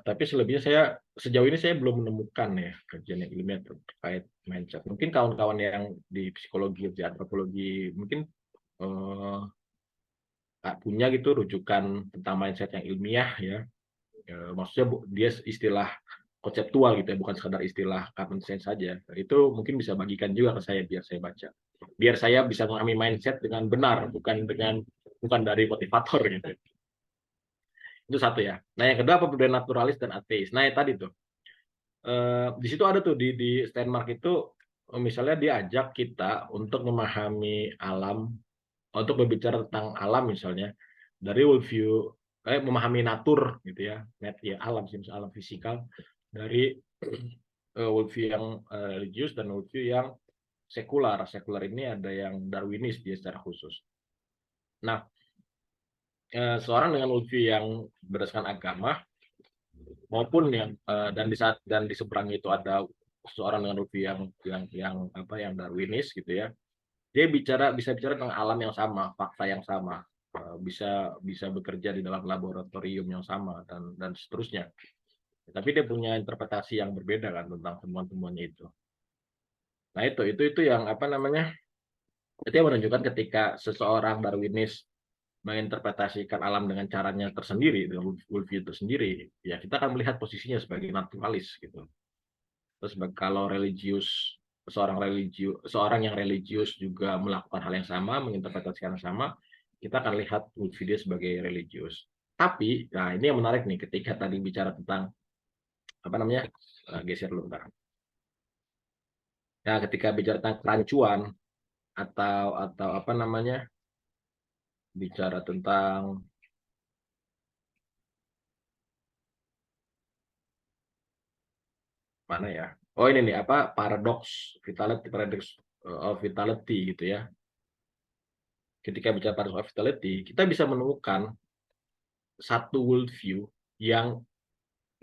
tapi selebihnya sejauh ini saya belum menemukan ya kajian yang ilmiah terkait mindset. Mungkin kawan-kawan yang di psikologi, di antropologi, mungkin eh, punya gitu rujukan tentang mindset yang ilmiah ya. Maksudnya dia istilah konseptual gitu ya, bukan sekadar istilah common sense saja. Itu mungkin bisa bagikan juga ke saya biar saya baca. Biar saya bisa memahami mindset dengan benar, bukan dari motivator gitu. Itu satu ya. Nah, yang kedua perbedaan naturalis dan ateis. Nah, yang tadi tuh di situ ada tuh di Steinmark itu misalnya diajak kita untuk memahami alam, untuk berbicara tentang alam misalnya dari worldview memahami natur gitu ya, net ya alam sih, alam fisikal dari worldview yang religius dan worldview yang sekular. Sekular ini ada yang Darwinis dia secara khusus. Nah, seorang dengan worldview yang berdasarkan agama maupun yang dan di seberang itu ada seorang dengan worldview yang apa yang Darwinis gitu ya. Dia bisa bicara tentang alam yang sama, fakta yang sama, bisa bisa bekerja di dalam laboratorium yang sama dan seterusnya. Tapi dia punya interpretasi yang berbeda kan tentang temuan-temuannya itu. Nah itu yang apa namanya? Itu yang menunjukkan ketika seseorang Darwinis menginterpretasikan alam dengan caranya tersendiri, dengan worldview tersendiri, ya kita akan melihat posisinya sebagai naturalis gitu. Terus kalau seorang yang religius juga melakukan hal yang sama, menginterpretasikan yang sama, kita akan lihat worldview sebagai religius. Tapi, nah ini yang menarik nih ketika tadi bicara tentang apa namanya, geser dulu bentar. Ya, ketika bicara tentang kerancuan atau apa namanya, bicara tentang mana ya? Oh ini nih apa paradox of vitality gitu ya. Ketika bicara paradox of vitality, kita bisa menemukan satu worldview yang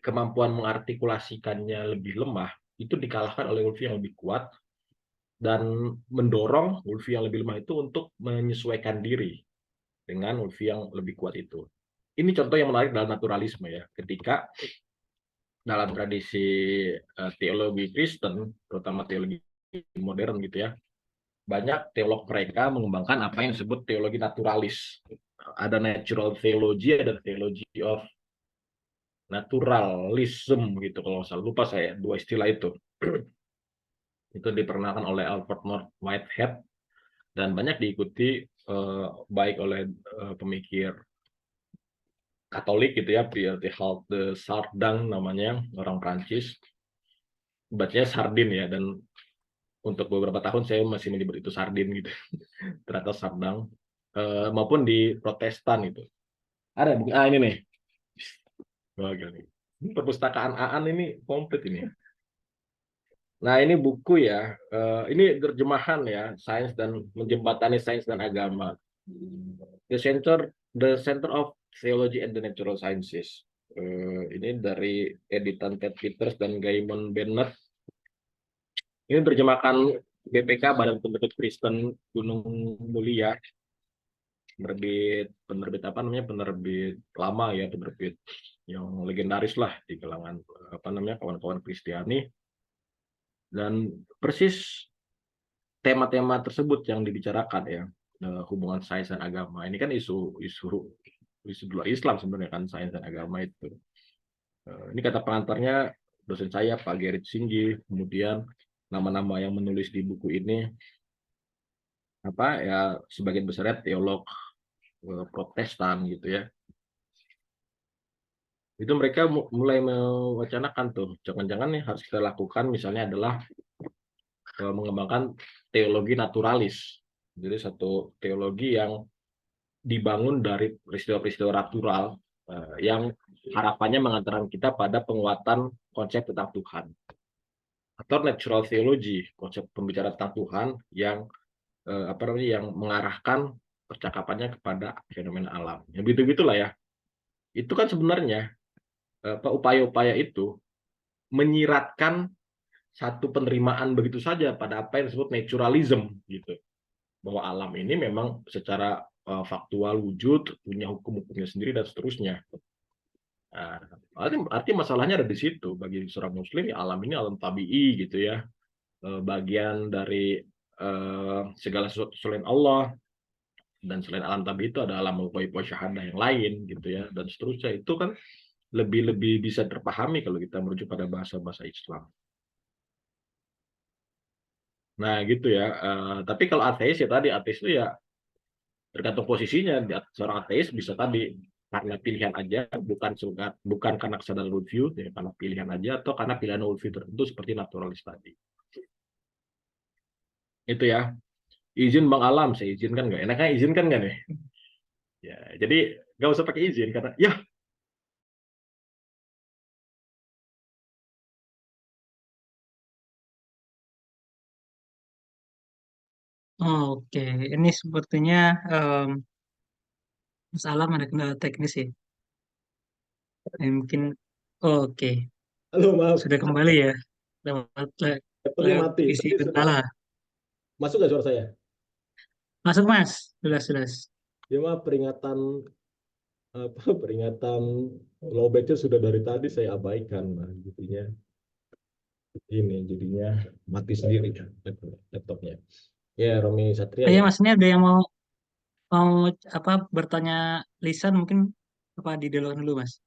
kemampuan mengartikulasikannya lebih lemah itu dikalahkan oleh worldview yang lebih kuat dan mendorong worldview yang lebih lemah itu untuk menyesuaikan diri dengan worldview yang lebih kuat itu. Ini contoh yang menarik dalam naturalisme ya. Ketika dalam tradisi teologi Kristen, terutama teologi modern gitu ya, banyak teolog mereka mengembangkan apa yang disebut teologi naturalis. Ada natural theology, ada theology of naturalism gitu kalau nggak salah. Lupa saya dua istilah itu. Itu diperkenalkan oleh Alfred North Whitehead dan banyak diikuti baik oleh pemikir Katolik gitu ya, Pierre de Chardin namanya, orang Prancis. Bacanya Sardin ya, dan untuk beberapa tahun saya masih menyebut itu Sardin gitu. Ternyata Sardang. Maupun di Protestan itu. Ada buku, ini nih. Wah, gila nih. Perpustakaan Aan ini komplit ini. Nah, ini buku ya. Ini terjemahan ya, sains dan menjembatani sains dan agama. The Center of Theology and the Natural Sciences. Ini dari editan Ted Peters dan Gaimon Bennett. Ini terjemahkan BPK, Badan Penerbit Kristen Gunung Mulia. Penerbit apa namanya, penerbit lama ya, penerbit yang legendaris lah di kalangan apa namanya, kawan-kawan Kristiani. Dan persis tema-tema tersebut yang dibicarakan ya, hubungan sains dan agama. Ini kan isu dua Islam sebenarnya kan, sains dan agama itu. Ini kata pengantarnya dosen saya Pak Gerrit Singgi. Kemudian nama-nama yang menulis di buku ini apa ya, sebagian besar teolog Protestan gitu ya. Itu mereka mulai mewacanakan tuh, jangan-jangan nih harus kita lakukan misalnya adalah mengembangkan teologi naturalis. Jadi satu teologi yang dibangun dari peristiwa-peristiwa natural yang harapannya mengantarkan kita pada penguatan konsep tentang Tuhan. Atau natural theology, konsep pembicaraan tentang Tuhan yang apa namanya, yang mengarahkan percakapannya kepada fenomena alam. Ya begitu-gitulah ya. Itu kan sebenarnya upaya-upaya itu menyiratkan satu penerimaan begitu saja pada apa yang disebut naturalism gitu, bahwa alam ini memang secara faktual wujud, punya hukum-hukumnya sendiri dan seterusnya. Nah, arti masalahnya ada di situ. Bagi seorang muslim ya, alam ini alam tabii gitu ya, bagian dari segala sesuatu selain Allah, dan selain alam tabii itu ada alam ghaib wa syahadah yang lain gitu ya, dan seterusnya. Itu kan lebih bisa terpahami kalau kita merujuk pada bahasa-bahasa Islam. Nah gitu ya. Tapi kalau ateis ya tadi, ateis itu ya tergantung posisinya. Seorang ateis bisa tadi karena pilihan aja, bukan karena kesadaran worldview, ya, karena pilihan aja, atau karena pilihan worldview tertentu seperti naturalis tadi. Itu ya. Izin Bang Alam, saya izinkan nggak? Enaknya izinkan nggak nih? Ya, jadi nggak usah pakai izin karena ya. Oke, ini sepertinya em, Mas Alam ada kendala teknis ya. Mungkin oke, Halo, maaf. sudah kembali ya lewat Laptopnya lewat mati. isi Tadi kendala. masuk nggak suara saya? Masuk Mas, jelas jelas. Ya maaf, peringatan apa peringatan lowbatnya sudah dari tadi saya abaikan. Nah, jadinya mati sendiri laptopnya. Ya, Romi Satria Ya ya. Mas, ini ada yang mau mau apa bertanya lisan mungkin apa di dialog dulu Mas.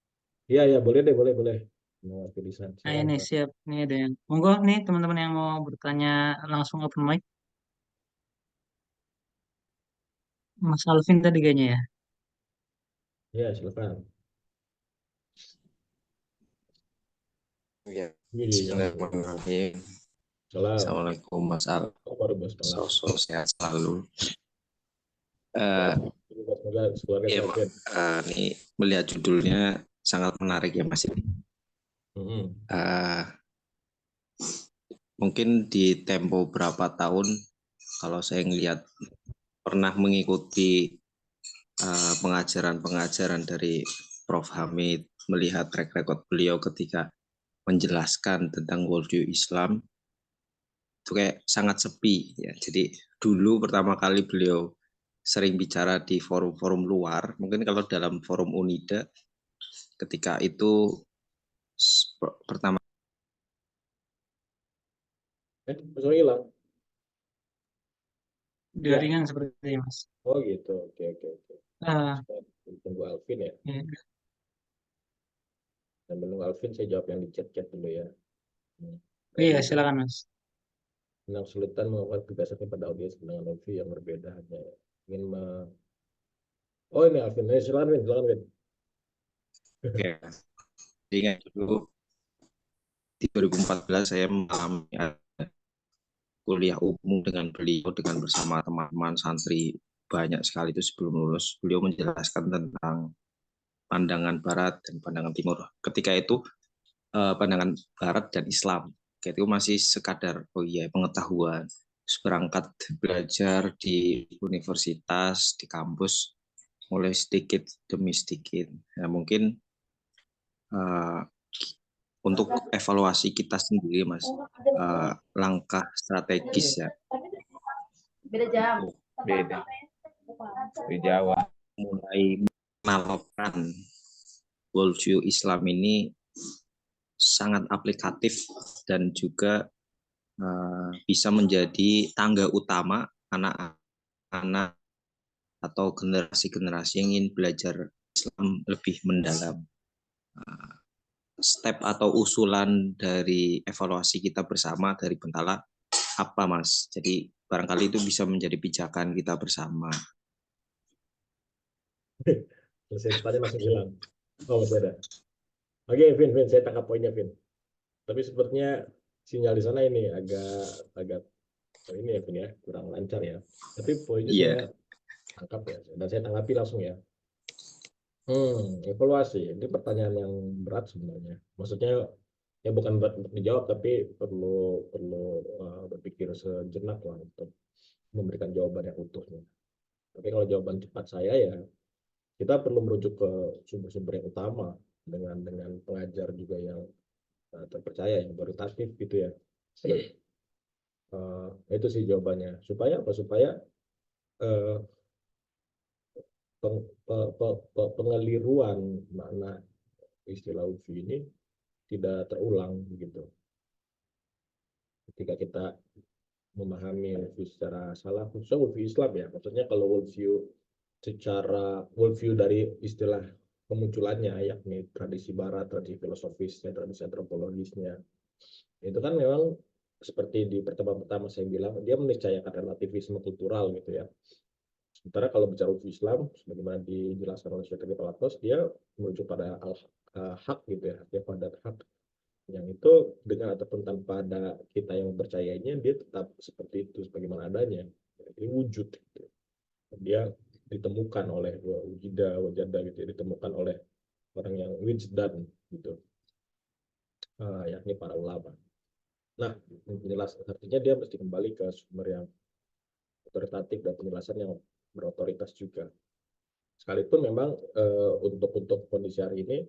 Iya, ya, boleh deh, boleh, boleh. Mau tulisan. Nah Silakan, ini Pak. siap, ini ada yang monggo nih teman-teman yang mau bertanya langsung open mic. Mas Alvin tadi kayaknya ya. Ya, silakan. Ya, Ini langsung. bismillahirrahmanirrahim. Salam. Assalamualaikum Mas Al. Waalaikumsalam. Sosok sehat selalu. Eh, Semoga keluarga ya, sehat, Vin. ini melihat judulnya sangat menarik ya Mas. Mhm. Mungkin di tempo berapa tahun kalau saya ngelihat pernah mengikuti pengajaran-pengajaran dari Prof. Hamid, melihat track record beliau ketika menjelaskan tentang worldview Islam, itu kayak sangat sepi ya. Jadi dulu pertama kali beliau sering bicara di forum-forum luar, mungkin kalau dalam forum UNIDA ketika itu pertama Masuk hilang. Ya. Jaringan sepertinya Mas. Oh gitu. Oke. Ah, Tunggu Alvin ya. ya. Dan menunggu Alvin saya jawab yang di chat-chat dulu ya. Iya, silakan Mas. Yang kesulitan mengungkapkan kebiasaan pada audiens dengan Novi yang berbeda hanya ingin Oh ini Alvin, silakan Vin. ya, ingat dulu di 2014 saya mengalami kuliah umum dengan beliau dengan bersama teman-teman santri banyak sekali itu sebelum lulus. Beliau menjelaskan tentang pandangan barat dan pandangan timur. Ketika itu pandangan barat dan Islam. Ketika itu masih sekadar pengetahuan. Terus berangkat belajar di universitas, di kampus mulai sedikit demi sedikit. Ya, mungkin untuk evaluasi kita sendiri Mas, langkah strategis ya. Beda jam. Beda. Di Jawa mulai melakukan worldview Islam ini sangat aplikatif dan juga bisa menjadi tangga utama anak-anak atau generasi-generasi yang ingin belajar Islam lebih mendalam. Step atau usulan dari evaluasi kita bersama dari Bentala apa Mas? Jadi barangkali itu bisa menjadi pijakan kita bersama. Selesai tanya masih hilang. Oh masih ada. Oke Vin, saya tangkap poinnya Vin. Tapi sepertinya sinyal di sana ini agak ini ya Vin ya, kurang lancar ya. Tapi poinnya saya tangkap ya, dan saya tanggapi langsung ya. Evaluasi. Ini pertanyaan yang berat sebenarnya. Maksudnya ya bukan berat untuk dijawab, tapi perlu berpikir sejenak lah untuk memberikan jawaban yang utuhnya. Tapi kalau jawaban cepat saya ya, kita perlu merujuk ke sumber-sumber yang utama dengan pengajar juga yang terpercaya, yang otoritatif gitu ya. Itu sih jawabannya. Supaya apa? Supaya eh, pengeliruan makna istilah UFI ini tidak terulang begitu. Ketika kita memahami worldview secara salah, khususnya worldview Islam ya. Maksudnya kalau worldview dari istilah kemunculannya, yakni tradisi barat, tradisi filosofisnya, tradisi antropologisnya, itu kan memang seperti di pertama-tama saya bilang, dia meniscayakan relativisme kultural gitu ya. Sementara kalau bicara worldview Islam, sebagaimana dijelaskan oleh Syekh Palatos, dia merujuk pada hak gitu ya, dia pada hak yang itu dengan ataupun tanpa ada kita yang percayanya, dia tetap seperti itu sebagaimana adanya. Ini wujud gitu. Dia ditemukan oleh wajada gitu ya, ditemukan oleh orang yang wijdan gitu, yakni para ulama. Nah, jelas artinya dia mesti kembali ke sumber yang otoritatif dan penjelasan yang berotoritas juga. Sekalipun memang untuk kondisi hari ini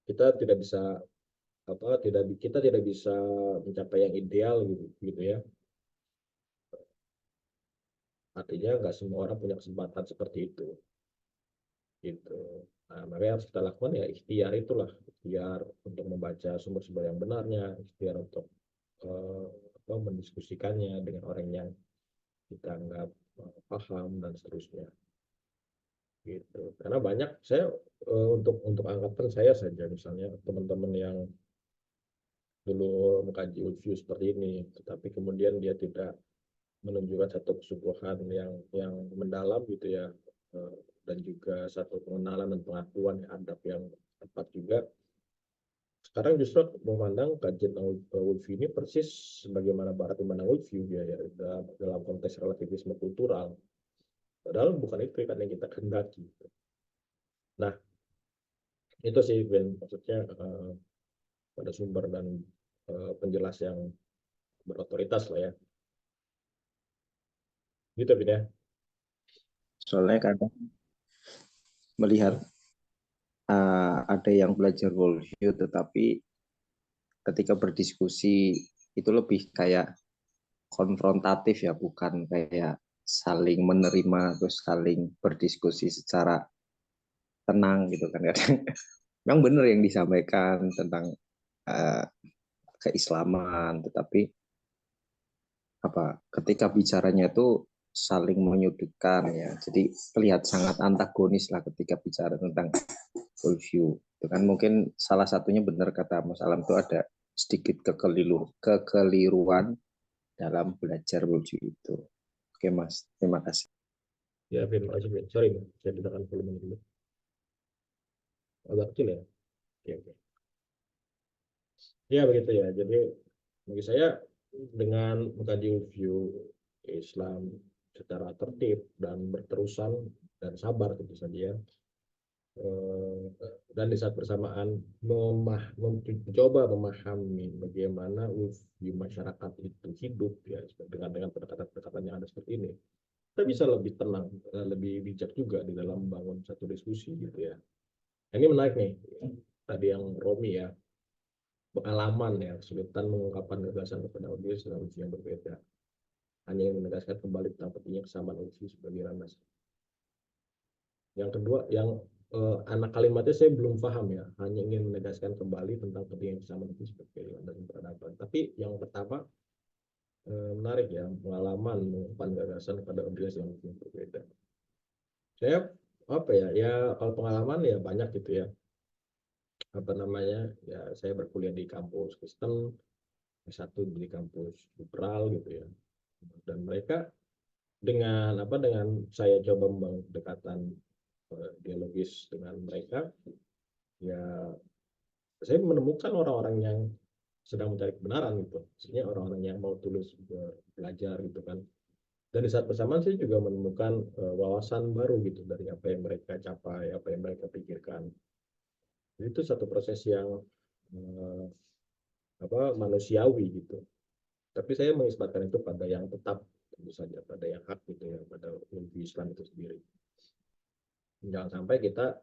kita tidak bisa kita tidak bisa mencapai yang ideal gitu ya. Artinya nggak semua orang punya kesempatan seperti itu gitu. Nah, makanya harus kita lakukan ya ikhtiar untuk membaca sumber-sumber yang benarnya, ikhtiar untuk mendiskusikannya dengan orang yang kita anggap paham dan seterusnya gitu. Karena banyak saya untuk angkatan saya saja misalnya teman-teman yang dulu mengkaji worldview seperti ini, tetapi kemudian dia tidak menunjukkan satu kesubuhan yang mendalam gitu ya, dan juga satu pengenalan dan pengakuan adab yang tepat juga. sekarang justru memandang kajian Wulfi ini persis sebagaimana Barat memandang Wulfi ya, dalam konteks relativisme kultural. Padahal bukan itu kan yang kita kehendaki. Nah, itu sih Ben, maksudnya pada sumber dan penjelas yang berotoritas lah ya. Gitu Ben ya. Soalnya kadang melihat ada yang belajar worldview tetapi ketika berdiskusi itu lebih kayak konfrontatif ya, bukan kayak saling menerima terus saling berdiskusi secara tenang gitu kan. Memang benar yang disampaikan tentang uh, keislaman, tetapi ketika bicaranya itu saling menyudutkan ya, jadi terlihat sangat antagonis lah ketika bicara tentang worldview. Itu kan mungkin salah satunya benar kata Mas Alam, itu ada sedikit kekeliruan dalam belajar worldview itu. Oke Mas, terima kasih. Ya Ben, makasih Ben. Sorry Ben, saya tekan volume dulu. Agak kecil ya. Oke. Ya begitu ya. Jadi bagi saya dengan mengkaji worldview Islam secara tertib dan berterusan dan sabar tentu saja ya, dan di saat bersamaan mencoba memahami bagaimana worldview masyarakat itu hidup ya, dengan pendekatan-pendekatan yang ada seperti ini, kita bisa lebih tenang, lebih bijak juga di dalam membangun satu diskusi gitu ya. Ini menarik nih, tadi yang Romi ya, pengalaman ya, kesulitan mengungkapkan gagasan kepada audiens dengan uji yang berbeda, hanya yang menegaskan kembali tentang pentingnya kesamaan uji sebagai ranah. Yang kedua, yang anak kalimatnya saya belum paham ya, hanya ingin menegaskan kembali tentang pentingnya kesamaan uji sebagai ranah peradaban. Tapi yang pertama menarik ya, pengalaman mengungkapkan gagasan kepada audiens yang berbeda. Saya kalau pengalaman ya banyak gitu ya, ya saya berkuliah di kampus Kristen, satu di kampus liberal gitu ya, dan mereka dengan saya coba membangun pendekatan dialogis dengan mereka, ya saya menemukan orang-orang yang sedang mencari kebenaran gitu, maksudnya orang-orang yang mau tulus belajar gitu kan. Dan di saat bersamaan saya juga menemukan wawasan baru gitu dari apa yang mereka capai, apa yang mereka pikirkan. Jadi itu satu proses yang manusiawi gitu. Tapi saya mengisbatkan itu pada yang tetap, tentu saja pada yang hak gitu ya, pada Islam itu sendiri. Jangan sampai kita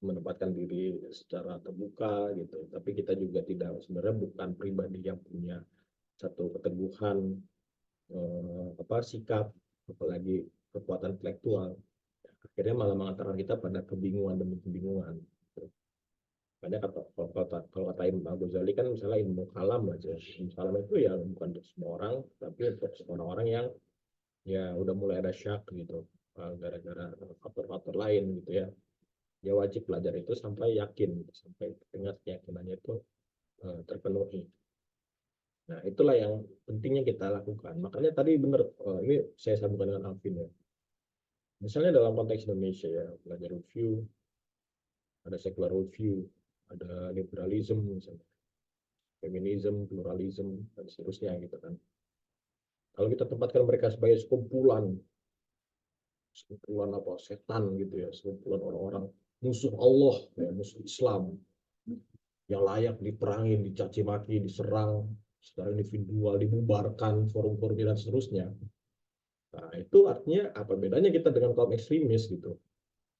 menempatkan diri secara terbuka gitu, tapi kita juga sebenarnya bukan pribadi yang punya satu keteguhan sikap, apalagi kekuatan intelektual, akhirnya malah mengantarkan kita pada kebingungan demi kebingungan. Makanya kalau kata Imam Al-Ghazali kan misalnya ilmu kalam aja, ilmu kalam itu ya bukan untuk semua orang, tapi untuk orang-orang yang ya udah mulai ada syak gitu, gara-gara faktor-faktor lain gitu ya. Dia wajib belajar itu sampai yakin, sampai dengan keyakinannya itu terpenuhi. Nah, itulah yang pentingnya kita lakukan. Makanya tadi benar, ini saya sambungkan dengan Alvin ya. Misalnya dalam konteks Indonesia ya, belajar review, ada secular review, ada liberalism misalnya, feminisme, pluralisme, dan seterusnya gitu kan. Kalau kita tempatkan mereka sebagai sekumpulan setan gitu ya, sekumpulan orang-orang musuh Allah, ya, musuh Islam, yang layak diperangi, dicaci maki, diserang secara individual, dibubarkan forum-forumnya dan seterusnya. Nah, itu artinya apa bedanya kita dengan kaum ekstremis gitu.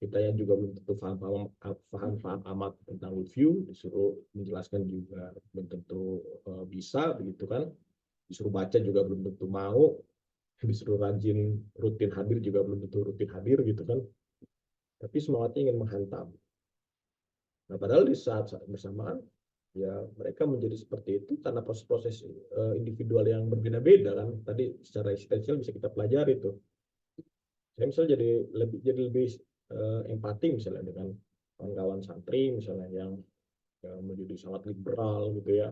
Kita yang juga belum tentu paham amat tentang review, disuruh menjelaskan juga belum tentu bisa begitu kan. Disuruh baca juga belum tentu mau, disuruh rajin rutin hadir juga belum tentu rutin hadir gitu kan. Tapi semangatnya ingin menghantam. Nah, padahal di saat bersamaan ya mereka menjadi seperti itu karena proses-proses individual yang berbeda-beda kan. Tadi secara eksistensial bisa kita pelajari tuh. Saya misalnya jadi lebih empati misalnya dengan kawan-kawan santri misalnya yang menjadi sangat liberal gitu ya.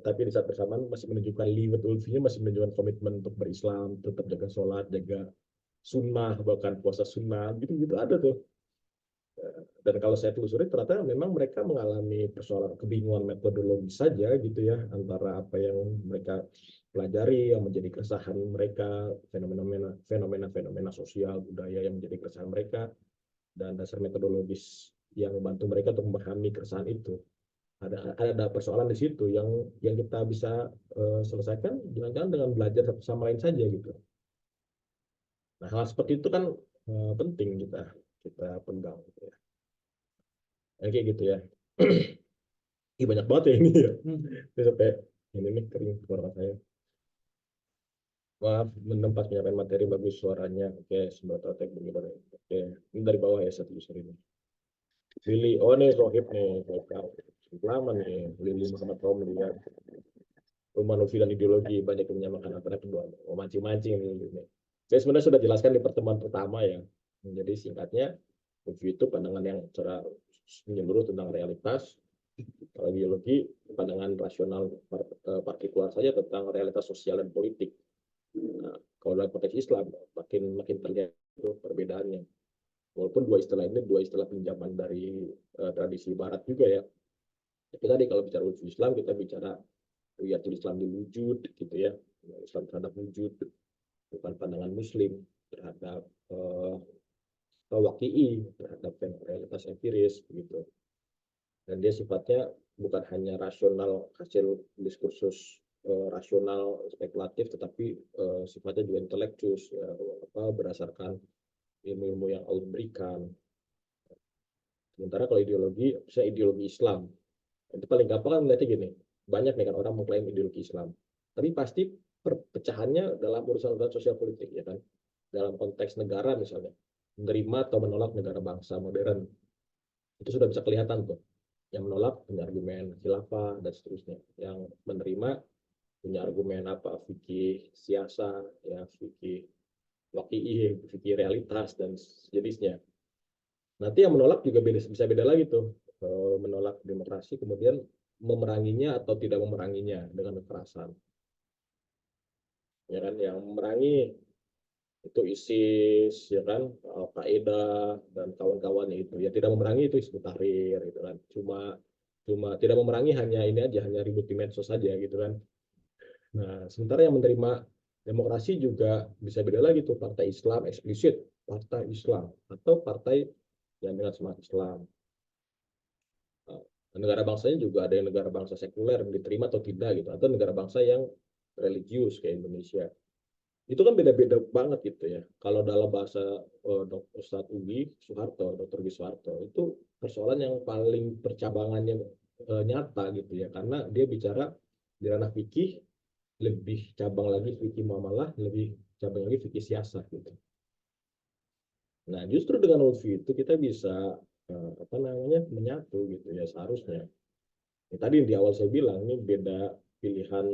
Tapi di saat bersamaan masih menunjukkan liwat ulfinya, masih menunjukkan komitmen untuk berislam, tetap jaga sholat, jaga sunnah, bahkan puasa sunnah, gitu-gitu ada tuh. Dan kalau saya telusuri ternyata memang mereka mengalami persoalan kebingungan metodologi saja gitu ya, antara apa yang mereka pelajari yang menjadi keresahan mereka, fenomena sosial budaya yang menjadi keresahan mereka, dan dasar metodologis yang membantu mereka untuk memahami keresahan itu. Ada persoalan di situ yang kita bisa selesaikan dengan belajar satu sama lain saja gitu. Nah, hal seperti itu kan penting kita pegang gitu ya. Kayak gitu ya. Ih, banyak banget ya ini ya. Ini sampai ini nih kering suara saya. Maaf, menempat penyampaian materi bagus suaranya. Oke, sebentar tek bagaimana. Oke, ini dari bawah ya satu user ini. Lili, oh nih Rohib nih, lama nih, Lili Muhammad Romli ya. Rumah Novi dan ideologi banyak yang menyamakan antara kedua. Oh, mancing-mancing nih. Saya sebenarnya sudah jelaskan di pertemuan pertama ya. Jadi singkatnya, review itu pandangan yang secara menyeluruh tentang realitas. Kalau biologi, pandangan rasional partikular saja tentang realitas sosial dan politik. Nah, kalau dalam konteks Islam, makin terlihat itu perbedaannya. Walaupun dua istilah ini dua istilah pinjaman dari tradisi Barat juga ya. Tapi tadi kalau bicara Islam, kita bicara ruyatul Islam di wujud, gitu ya. Islam terhadap wujud, bukan pandangan Muslim terhadap waqi'i, terhadap realitas empiris, gitu. Dan dia sifatnya bukan hanya rasional, hasil diskursus rasional spekulatif, tetapi sifatnya juga intelektus ya, berdasarkan ilmu-ilmu yang Allah berikan. Sementara kalau ideologi, saya ideologi Islam itu paling gampang kan melihatnya gini, banyak nih kan orang mengklaim ideologi Islam, tapi pasti perpecahannya dalam urusan sosial politik ya kan, dalam konteks negara misalnya, menerima atau menolak negara bangsa modern, itu sudah bisa kelihatan tuh. Yang menolak punya argumen khilafah dan seterusnya, yang menerima punya argumen apa fikih siasa ya, fikih waqi'i, fikih realitas dan sejenisnya. Nanti yang menolak juga bisa beda lagi tuh, menolak demokrasi kemudian memeranginya atau tidak memeranginya dengan kekerasan ya kan. Yang memerangi itu ISIS ya kan, Al-Qaeda dan kawan-kawannya itu ya, tidak memerangi itu Hizbut Tahrir gitu kan, cuma tidak memerangi hanya ini aja, hanya ribut di medsos saja gitu kan. Nah, sementara yang menerima demokrasi juga bisa beda lagi tuh, partai Islam eksplisit, partai Islam atau partai yang dengan semangat Islam. Nah, negara bangsanya juga ada yang negara bangsa sekuler yang diterima atau tidak gitu, atau negara bangsa yang religius kayak Indonesia. Itu kan beda-beda banget gitu ya. Kalau dalam bahasa Ustadz Ugi Soeharto, Dr. Ugi Soeharto, itu persoalan yang paling percabangannya nyata gitu ya, karena dia bicara di ranah fikih, lebih cabang lagi fikih muamalah, lebih cabang lagi fikih siasat gitu. Nah, justru dengan UFI itu kita bisa menyatu gitu ya seharusnya. Ya, tadi di awal saya bilang ini beda pilihan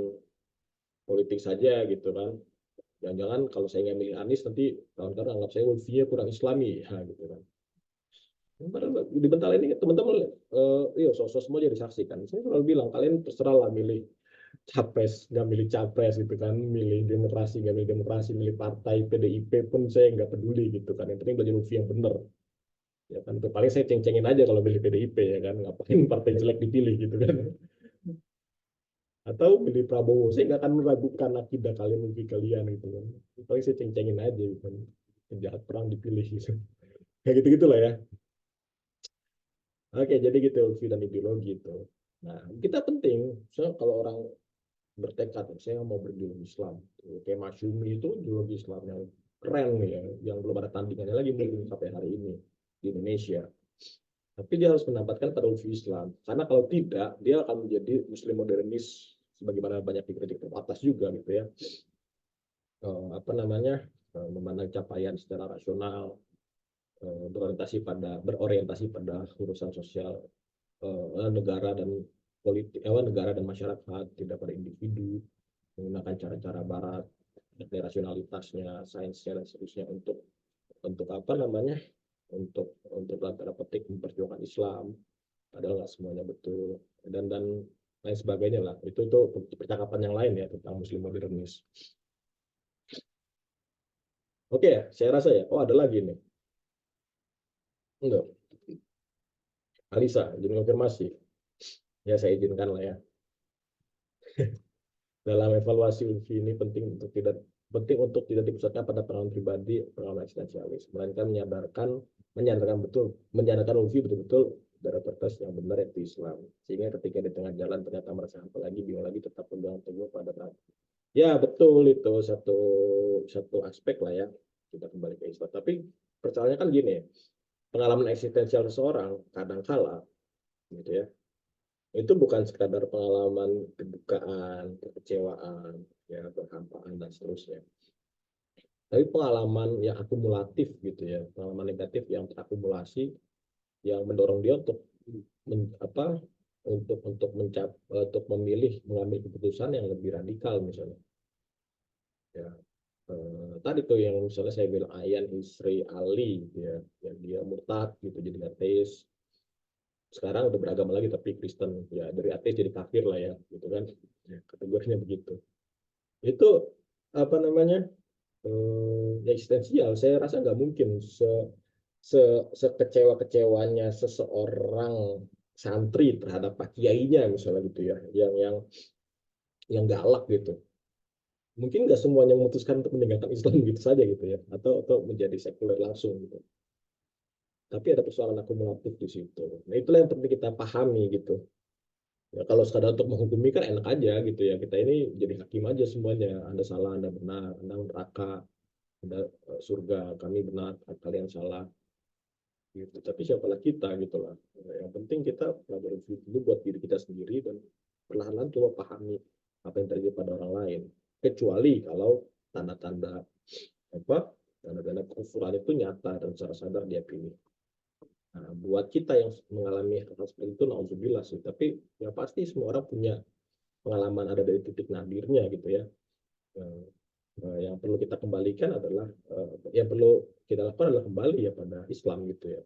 politik saja gitu kan. Jangan-jangan kalau saya nggak milih Anies nanti kawan-kawan anggap saya UFI-nya kurang Islami ya gitu kan. Padahal di Bental ini teman-teman sosok semua jadi saksi kan. Saya selalu bilang kalian terserah lah milih capres, nggak milih capres gitu kan, milih demokrasi, nggak milih demokrasi, milih partai PDIP pun saya nggak peduli gitu kan. Yang penting belajar UFI yang benar. Ya kan, itu paling saya ceng-cengin aja kalau milih PDIP ya kan, ngapain partai jelek dipilih gitu kan. Atau milih Prabowo, saya nggak akan meragukan akidah kalian, mimpi kalian gitu kan. Paling saya ceng-cengin aja gitu kan, penjahat perang dipilih gitu. Kayak gitu-gitulah ya. Oke, jadi gitu UFI dan ideologi itu. Nah, kita penting, so, kalau orang bertekad, saya mau berideologi Islam. Kayak Masyumi itu ideologi Islam yang keren ya, yang belum ada tandingannya lagi mungkin sampai hari ini di Indonesia. Tapi dia harus menempatkan pada UFI Islam. Karena kalau tidak, dia akan menjadi Muslim modernis, sebagaimana banyak dikritik terbatas juga gitu ya. Memandang capaian secara rasional, berorientasi pada urusan sosial negara dan politik, negara dan masyarakat, tidak pada individu, menggunakan cara-cara Barat, rasionalitasnya, sainsnya dan seterusnya untuk dalam tanda petik memperjuangkan Islam, padahal nggak semuanya betul dan lain sebagainya lah. Itu percakapan yang lain ya tentang Muslim modernis. Oke ya, saya rasa ya. Oh, ada lagi nih. Enggak. Alisa, izin konfirmasi. Ya, saya izinkan lah ya. Dalam evaluasi UFI ini penting untuk tidak dipusatkan pada pengalaman pribadi, pengalaman eksistensialis, melainkan menyadarkan UFI betul-betul dari otoritas yang benar yaitu Islam. Sehingga ketika di tengah jalan ternyata merasa apa lagi, bingung lagi, tetap pegang teguh pada taat. Ya betul, itu satu satu aspek lah ya, kita kembali ke Islam. Tapi persoalannya kan gini, pengalaman eksistensial seseorang kadang kala gitu ya, itu bukan sekadar pengalaman kedukaan, kekecewaan, ya, kehampaan dan seterusnya. Tapi pengalaman yang akumulatif gitu ya, pengalaman negatif yang terakumulasi yang mendorong dia untuk apa, untuk memilih mengambil keputusan yang lebih radikal misalnya. Ya, tadi tuh yang misalnya saya bilang Ayan istri Ali gitu ya, yang dia murtad gitu jadi ateis. Sekarang udah beragama lagi tapi Kristen, ya dari ateis jadi kafir lah ya gitu kan, ya, kategorinya begitu. Itu apa namanya, eksistensial. Saya rasa nggak mungkin sekecewa kecewanya seseorang santri terhadap pak kiainya misalnya gitu ya, yang galak gitu. Mungkin nggak semuanya memutuskan untuk meninggalkan Islam gitu saja gitu ya, atau menjadi sekuler langsung gitu. Tapi ada persoalan akumulatif di situ. Nah, itulah yang penting kita pahami gitu. Ya, kalau sekadar untuk menghukumi kan enak aja gitu ya. Kita ini jadi hakim aja semuanya. Anda salah, Anda benar, Anda neraka, Anda surga, kami benar, kalian salah. Gitu. Tapi siapalah kita gitu lah. Yang penting kita berpikir dulu buat diri kita sendiri dan perlahan-lahan coba pahami apa yang terjadi pada orang lain. Kecuali kalau tanda-tanda apa, tanda-tanda kekufuran itu nyata dan secara sadar dia pilih. Nah, buat kita yang mengalami hal seperti itu, nauzubillah sih. Tapi yang pasti semua orang punya pengalaman ada dari titik nadirnya gitu ya. Yang perlu kita kembalikan adalah, yang perlu kita lakukan adalah kembali ya pada Islam gitu ya.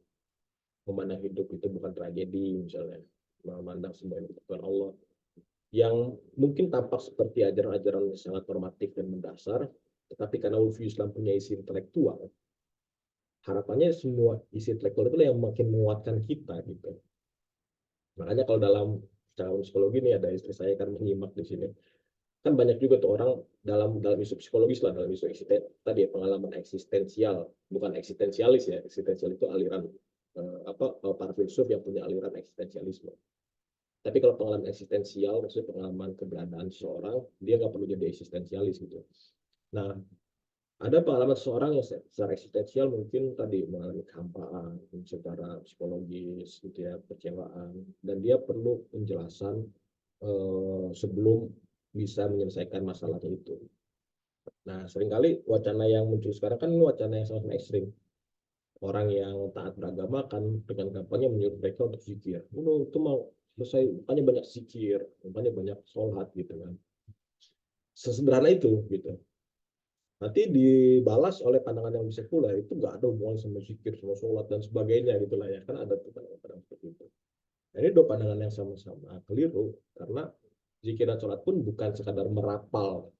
Memandang hidup itu bukan tragedi misalnya. Memandang semua itu Tuhan Allah. Yang mungkin tampak seperti ajaran-ajaran yang sangat normatif dan mendasar, tetapi karena worldview Islam punya isi intelektual, harapannya semua isi intelektual itu yang makin menguatkan kita gitu. Makanya kalau dalam psikologi nih, ada istri saya kan menyimak di sini. Kan banyak juga tuh orang dalam isu psikologis lah, dalam isu tadi ya, pengalaman eksistensial, bukan eksistensialis ya. Eksistensial itu aliran para filsuf yang punya aliran eksistensialisme. Tapi kalau pengalaman eksistensial, maksudnya pengalaman keberadaan seseorang, dia nggak perlu jadi eksistensialis gitu. Nah, ada pengalaman seseorang yang secara eksistensial mungkin tadi mengalami kehampaan secara psikologis gitu ya, kecewaan, dan dia perlu penjelasan sebelum bisa menyelesaikan masalahnya itu. Nah, seringkali wacana yang muncul sekarang kan ini wacana yang sangat ekstrim. Orang yang taat beragama kan dengan gampangnya menyuruh mereka untuk zikir. Itu mau selesai, makanya banyak zikir, makanya banyak sholat gitu kan. Sesederhana itu gitu. Nanti dibalas oleh pandangan yang sekuler, itu nggak ada hubungan sama zikir, sama sholat dan sebagainya gitu lah ya. Kan ada tuh pandangan seperti itu. Nah, ini dua pandangan yang sama-sama keliru, karena zikir dan sholat pun bukan sekadar merapal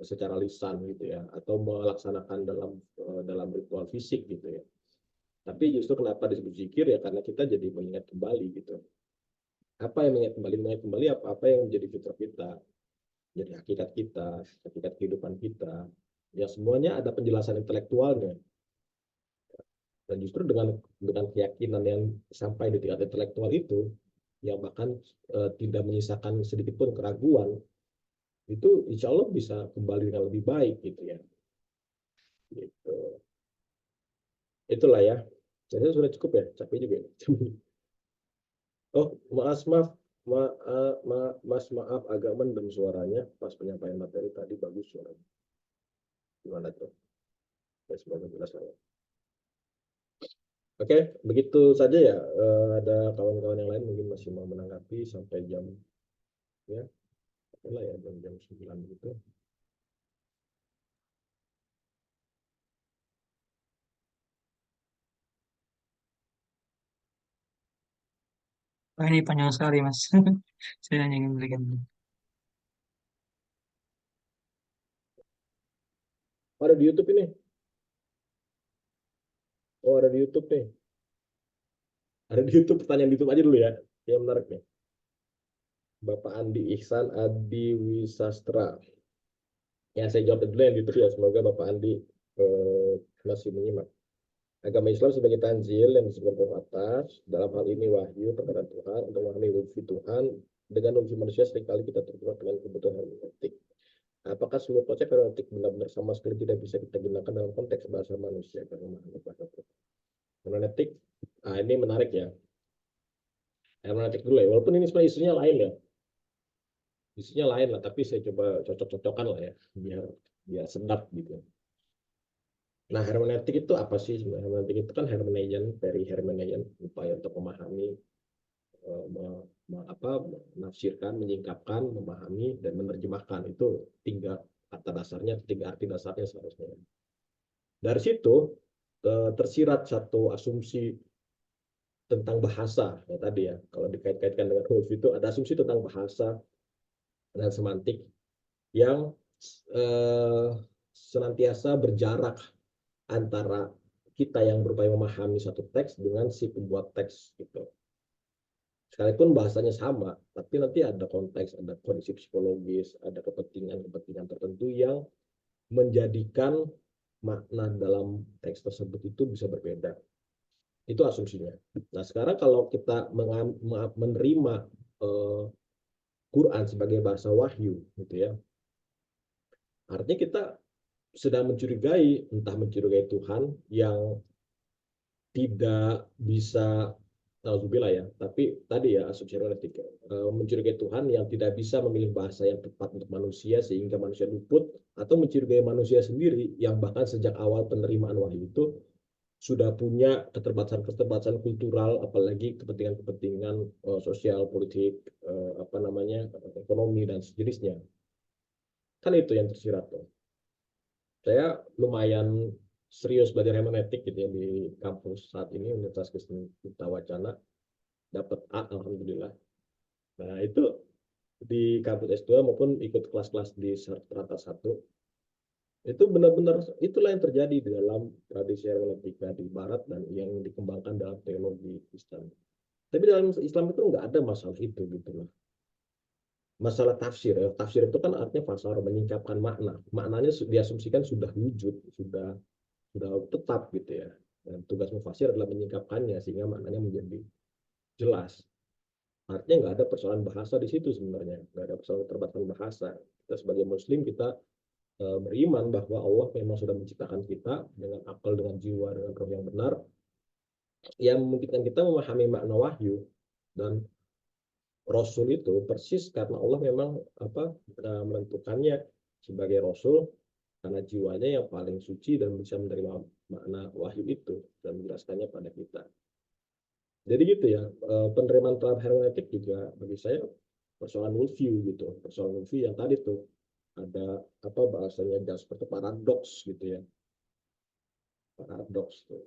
secara lisan gitu ya, atau melaksanakan dalam ritual fisik gitu ya. Tapi justru kenapa disebut zikir ya, karena kita jadi mengingat kembali gitu. Apa yang mengingat kembali apa yang menjadi fitrah kita, jadi hakikat kita, hakikat kehidupan kita. Ya semuanya ada penjelasan intelektualnya. Dan justru dengan keyakinan yang sampai di tingkat intelektual itu, yang bahkan tidak menyisakan sedikit pun keraguan, itu insya Allah bisa kembali dengan lebih baik gitu ya. Gitu. Itulah ya. Jadi sudah cukup ya, capek juga. Oh, maaf, Mas, maaf agak mendem suaranya pas penyampaian materi tadi, bagus suaranya. Gimana tuh? Ya, semoga jelas lah ya. Oke, begitu saja ya. Ada kawan-kawan yang lain mungkin masih mau menanggapi sampai jam ya, lah ya jam 9 gitu. Wah, ini panjang sekali, Mas. Saya hanya ingin berikan. Oh, ada di YouTube ini. Oh, ada di YouTube nih. Ada di YouTube, pertanyaan di YouTube aja dulu ya. Yang menarik nih. Bapak Andi Ihsan Adi Wisastra. Ya, saya jawab dulu yang di YouTube ya. Semoga Bapak Andi masih menyimak. Agama Islam sebagai tanzil yang disebutkan Prof atas, dalam hal ini wahyu perkataan Tuhan untuk memahami wujud Tuhan. Dengan wujud manusia seringkali kita terjebak dengan kebutuhan hermeneutik. Apakah seluruh konsep hermeneutik benar-benar sama sekali tidak bisa kita gunakan dalam konteks bahasa manusia karena memahami bahasa Tuhan? Hermeneutik, ini menarik ya. Hermeneutik dulu ya, walaupun ini sebenarnya isunya lain ya. Isunya lain lah, tapi saya coba cocok-cocokan lah ya, biar sedap gitu. Nah, hermeneutik itu apa sih? Hermeneutik itu kan hermeneia, perihermeneia, upaya untuk memahami, menafsirkan, menyingkapkan, memahami, dan menerjemahkan. Itu tiga kata dasarnya, tiga arti dasarnya seharusnya. Dari situ tersirat satu asumsi tentang bahasa ya tadi ya. Kalau dikait-kaitkan dengan huruf itu ada asumsi tentang bahasa dan semantik yang senantiasa berjarak antara kita yang berupaya memahami satu teks dengan si pembuat teks gitu. Sekalipun bahasanya sama, tapi nanti ada konteks, ada kondisi psikologis, ada kepentingan-kepentingan tertentu yang menjadikan makna dalam teks tersebut itu bisa berbeda. Itu asumsinya. Nah, sekarang kalau kita menerima Quran sebagai bahasa wahyu, gitu ya, artinya kita sedang mencurigai, entah mencurigai Tuhan yang tidak bisa, nauzubillah ya, tapi tadi ya asumsi hermeneutik, mencurigai Tuhan yang tidak bisa memilih bahasa yang tepat untuk manusia sehingga manusia luput, atau mencurigai manusia sendiri yang bahkan sejak awal penerimaan wahyu itu sudah punya keterbatasan kultural, apalagi kepentingan-kepentingan sosial, politik, ekonomi dan sejenisnya. Kan itu yang tersirat tuh. Saya lumayan serius belajar hermeneutik gitu ya di kampus saat ini Universitas Kristen Cipta Wacana, dapat A alhamdulillah. Nah, itu di kampus S2 maupun ikut kelas-kelas di Strata 1. Itu benar-benar itulah yang terjadi di dalam tradisi hermeneutika di barat dan yang dikembangkan dalam teologi Islam. Tapi dalam Islam itu nggak ada masalah itu gitu loh. Masalah tafsir ya. Tafsir itu kan artinya fasar, menyingkapkan makna. Maknanya diasumsikan sudah wujud, sudah tetap gitu ya. Dan tugas mufasir adalah menyingkapkannya sehingga maknanya menjadi jelas. Artinya nggak ada persoalan bahasa di situ sebenarnya, nggak ada persoalan keterbatasan bahasa. Kita sebagai Muslim kita beriman bahwa Allah memang sudah menciptakan kita dengan akal, dengan jiwa, dengan roh yang benar, yang memungkinkan kita memahami makna wahyu dan Rasul itu persis karena Allah memang menentukannya sebagai Rasul karena jiwanya yang paling suci dan bisa menerima makna wahyu itu dan menjelaskannya pada kita. Jadi gitu ya, penerimaan terhadap hermeneutik juga bagi saya persoalan worldview gitu, persoalan worldview yang tadi tuh ada bahasanya seperti paradoks gitu ya, paradoks tuh.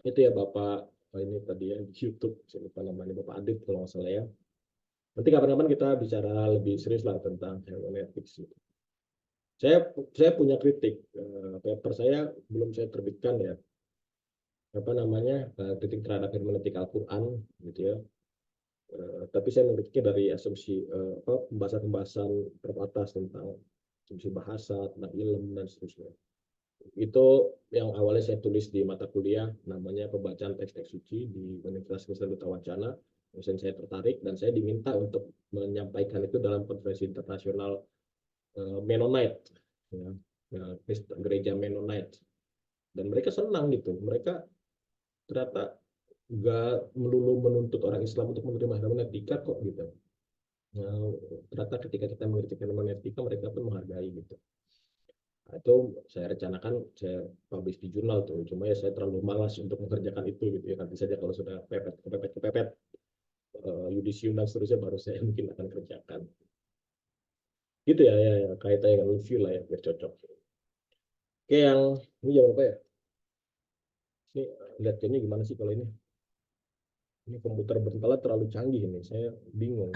Itu ya Bapak ini tadi ya di YouTube, saya lupa namanya Bapak Adit kalau nggak salah ya. Nanti kapan-kapan kita bicara lebih serius lah tentang hermeneutik. Saya punya kritik, paper saya belum saya terbitkan ya, kritik terhadap hermeneutik Al-Quran gitu ya. Tapi saya mengkritiknya dari asumsi pembahasan-pembahasan terbatas tentang asumsi bahasa, tentang ilmu dan seterusnya. Itu yang awalnya saya tulis di mata kuliah namanya pembacaan teks-teks suci di Universitas Kristen Cipta Wacana. Kemudian saya tertarik dan saya diminta untuk menyampaikan itu dalam konferensi internasional Mennonite, ya, gereja Mennonite. Dan mereka senang gitu, mereka ternyata nggak melulu menuntut orang Islam untuk menerima hermeneutika kok gitu. Nah, ternyata ketika kita mengkritik hermeneutika mereka pun menghargai gitu. Nah, itu saya rencanakan saya publish di jurnal tuh, cuma ya saya terlalu malas untuk mengerjakan itu gitu ya. Nanti saja kalau sudah kepepet yudisium dan seterusnya baru saya mungkin akan kerjakan. Gitu ya, kaitannya dengan review lah ya biar cocok. Oke, yang ini jam apa ya? Ini lihat jamnya gimana sih kalau ini? Ini komputer Bertala terlalu canggih ini, saya bingung.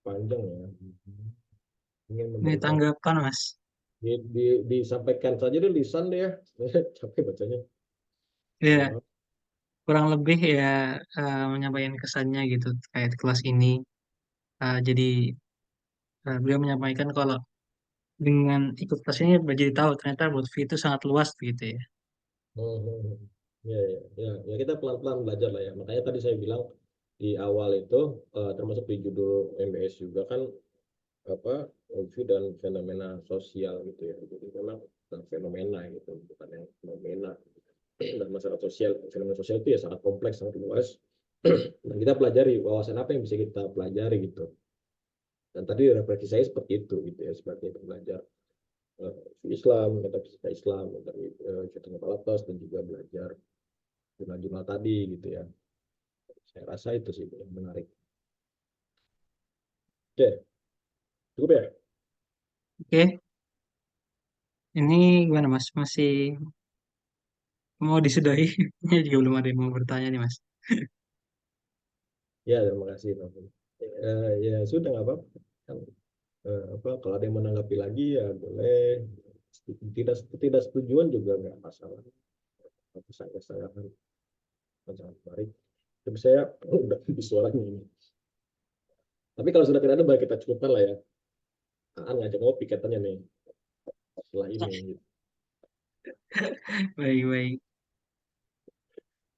Panjang ya. Ini tanggapan, Mas. Disampaikan saja deh lisan deh ya. Capek bacanya. Ya, Ya. kurang lebih ya menyampaikan kesannya gitu kayak di kelas ini. Jadi beliau menyampaikan kalau dengan ikut kelas ini jadi tahu ternyata Lutfi itu sangat luas gitu ya. Hmm. Ya, ya, ya, ya kita pelan-pelan belajar lah ya. Makanya tadi saya bilang di awal itu termasuk di judul MBS juga kan apa review dan fenomena sosial gitu ya. Jadi memang fenomena gitu, bukan yang fenomena. Dan masalah sosial, fenomena sosial itu ya sangat kompleks, sangat luas. Dan kita pelajari wawasan apa yang bisa kita pelajari gitu. Dan tadi refleksi saya seperti itu gitu ya, sebagai belajar Islam, metafisika Islam dari Cetana Palatas dan juga belajar jurnal-jurnal tadi gitu ya. Saya rasa itu sih yang menarik. Oke, cukup ya? Oke, ini gimana Mas? Masih mau disudahi? Ini juga belum ada yang mau bertanya nih Mas. Ya, terima kasih. Ya sudah nggak apa-apa. Kan, apa kalau ada yang menanggapi lagi ya boleh. Tidak tidak setujuan juga nggak masalah. Saya akan sangat baik. Tapi saya udah di suaranya ini. Tapi kalau sudah tidak ada, baik kita cukupkan lah ya. Ngajak ngopi katanya nih setelah ini. Gitu. Baik-baik.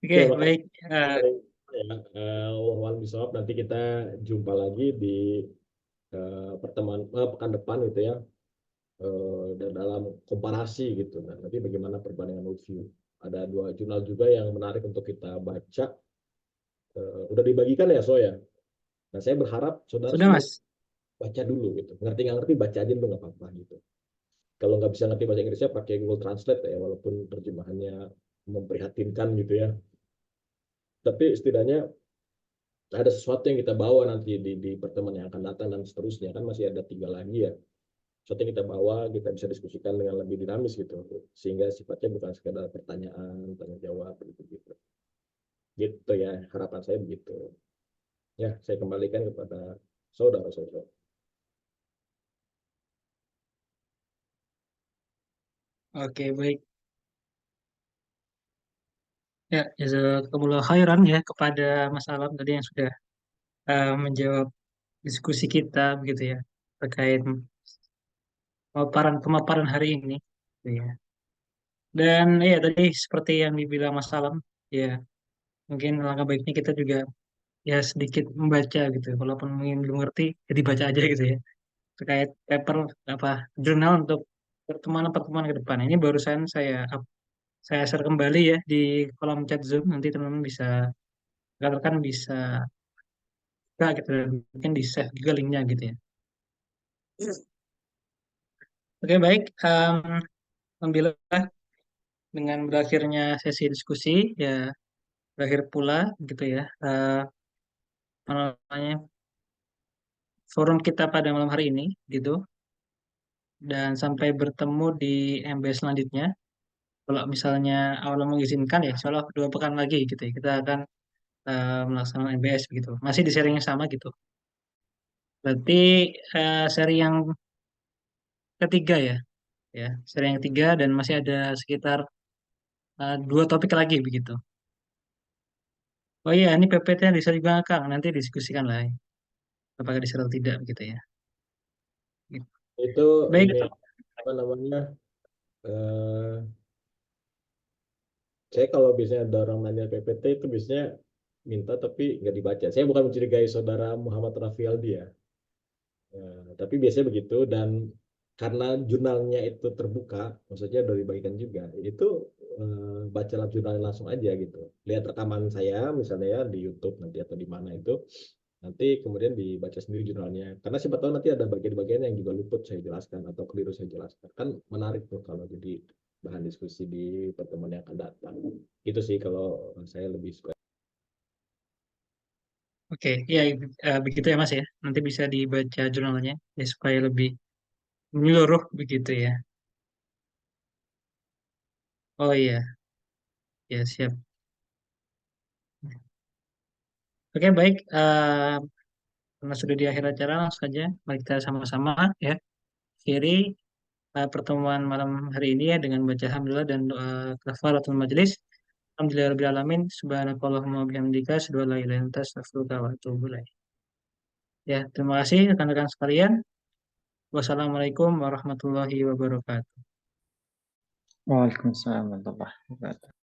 Oke, Oke, makasih. baik. Eh, Ya, Wawan Bisawab, nanti kita jumpa lagi di pertemuan pekan depan gitu ya, dan dalam komparasi gitu. Nah, nanti bagaimana perbandingan review. Ada dua jurnal juga yang menarik untuk kita baca. Udah dibagikan ya, so ya. Nah, saya berharap saudara sudah semua Mas. baca dulu gitu. Ngerti nggak ngerti baca aja dulu nggak apa-apa gitu. Kalau nggak bisa ngerti bahasa Inggrisnya pakai Google Translate ya, walaupun terjemahannya memprihatinkan gitu ya. Tapi setidaknya ada sesuatu yang kita bawa nanti di pertemuan yang akan datang dan seterusnya kan masih ada tiga lagi ya. Sesuatu yang kita bawa kita bisa diskusikan dengan lebih dinamis gitu, sehingga sifatnya bukan sekedar pertanyaan tanya jawab gitu gitu gitu ya, harapan saya begitu ya. Saya kembalikan kepada saudara-saudara. Oke, baik. Ya, jazakumullah khairan ya kepada Mas Alam tadi yang sudah menjawab diskusi kita begitu ya terkait pemaparan hari ini. Gitu ya. Dan ya tadi seperti yang dibilang Mas Alam, ya mungkin langkah baiknya kita juga ya sedikit membaca gitu, walaupun mungkin belum ngerti, jadi baca aja gitu ya terkait paper apa jurnal untuk pertemuan-pertemuan ke depan. Ini barusan saya share kembali ya di kolom chat Zoom, nanti teman-teman bisa rekan bisa buka gitu dan mungkin di save juga linknya gitu ya. Oke baik, alhamdulillah dengan berakhirnya sesi diskusi ya berakhir pula gitu ya apa namanya forum kita pada malam hari ini gitu, dan sampai bertemu di MB selanjutnya. Kalau misalnya Allah mengizinkan ya, insya Allah 2 pekan lagi gitu ya, kita akan melaksanakan MBS begitu. Masih di seri yang sama gitu. Berarti seri yang ketiga ya, ya seri yang ketiga dan masih ada sekitar 2 topik lagi begitu. Oh iya, ini PPT yang diseru juga Kang, nanti diskusikan lah ya, apakah diseru atau tidak begitu ya. Gitu. Itu Baik, ini apa namanya, eh, saya kalau biasanya ada orang nanya PPT itu biasanya minta tapi nggak dibaca. Saya bukan mencurigai saudara Muhammad Rafi Aldi ya. Tapi biasanya begitu, dan karena jurnalnya itu terbuka, maksudnya dari bagikan juga, itu bacalah jurnalnya langsung aja gitu. Lihat rekaman saya misalnya ya di YouTube nanti atau di mana itu, nanti kemudian dibaca sendiri jurnalnya. Karena siapa tahu nanti ada bagian-bagian yang juga luput saya jelaskan atau keliru saya jelaskan. Kan menarik tuh kalau jadi bahan diskusi di pertemuan yang akan datang. Itu sih kalau saya lebih suka. oke, ya begitu ya Mas ya. Nanti bisa dibaca jurnalnya ya supaya lebih menyeluruh begitu ya. Oh iya, ya siap. Oke baik, karena sudah di akhir acara langsung saja mari kita sama-sama ya. Kiri pertemuan malam hari ini ya dengan baca alhamdulillah dan doa kafaratul majelis. Alhamdulillahirabbil alamin. Subhanakallahumma wa bihamdika asyhadu an la ilaha illa anta astaghfiruka wa atubu ilaik. Ya, terima kasih rekan-rekan sekalian. Wassalamualaikum warahmatullahi wabarakatuh. Waalaikumsalam warahmatullahi wabarakatuh.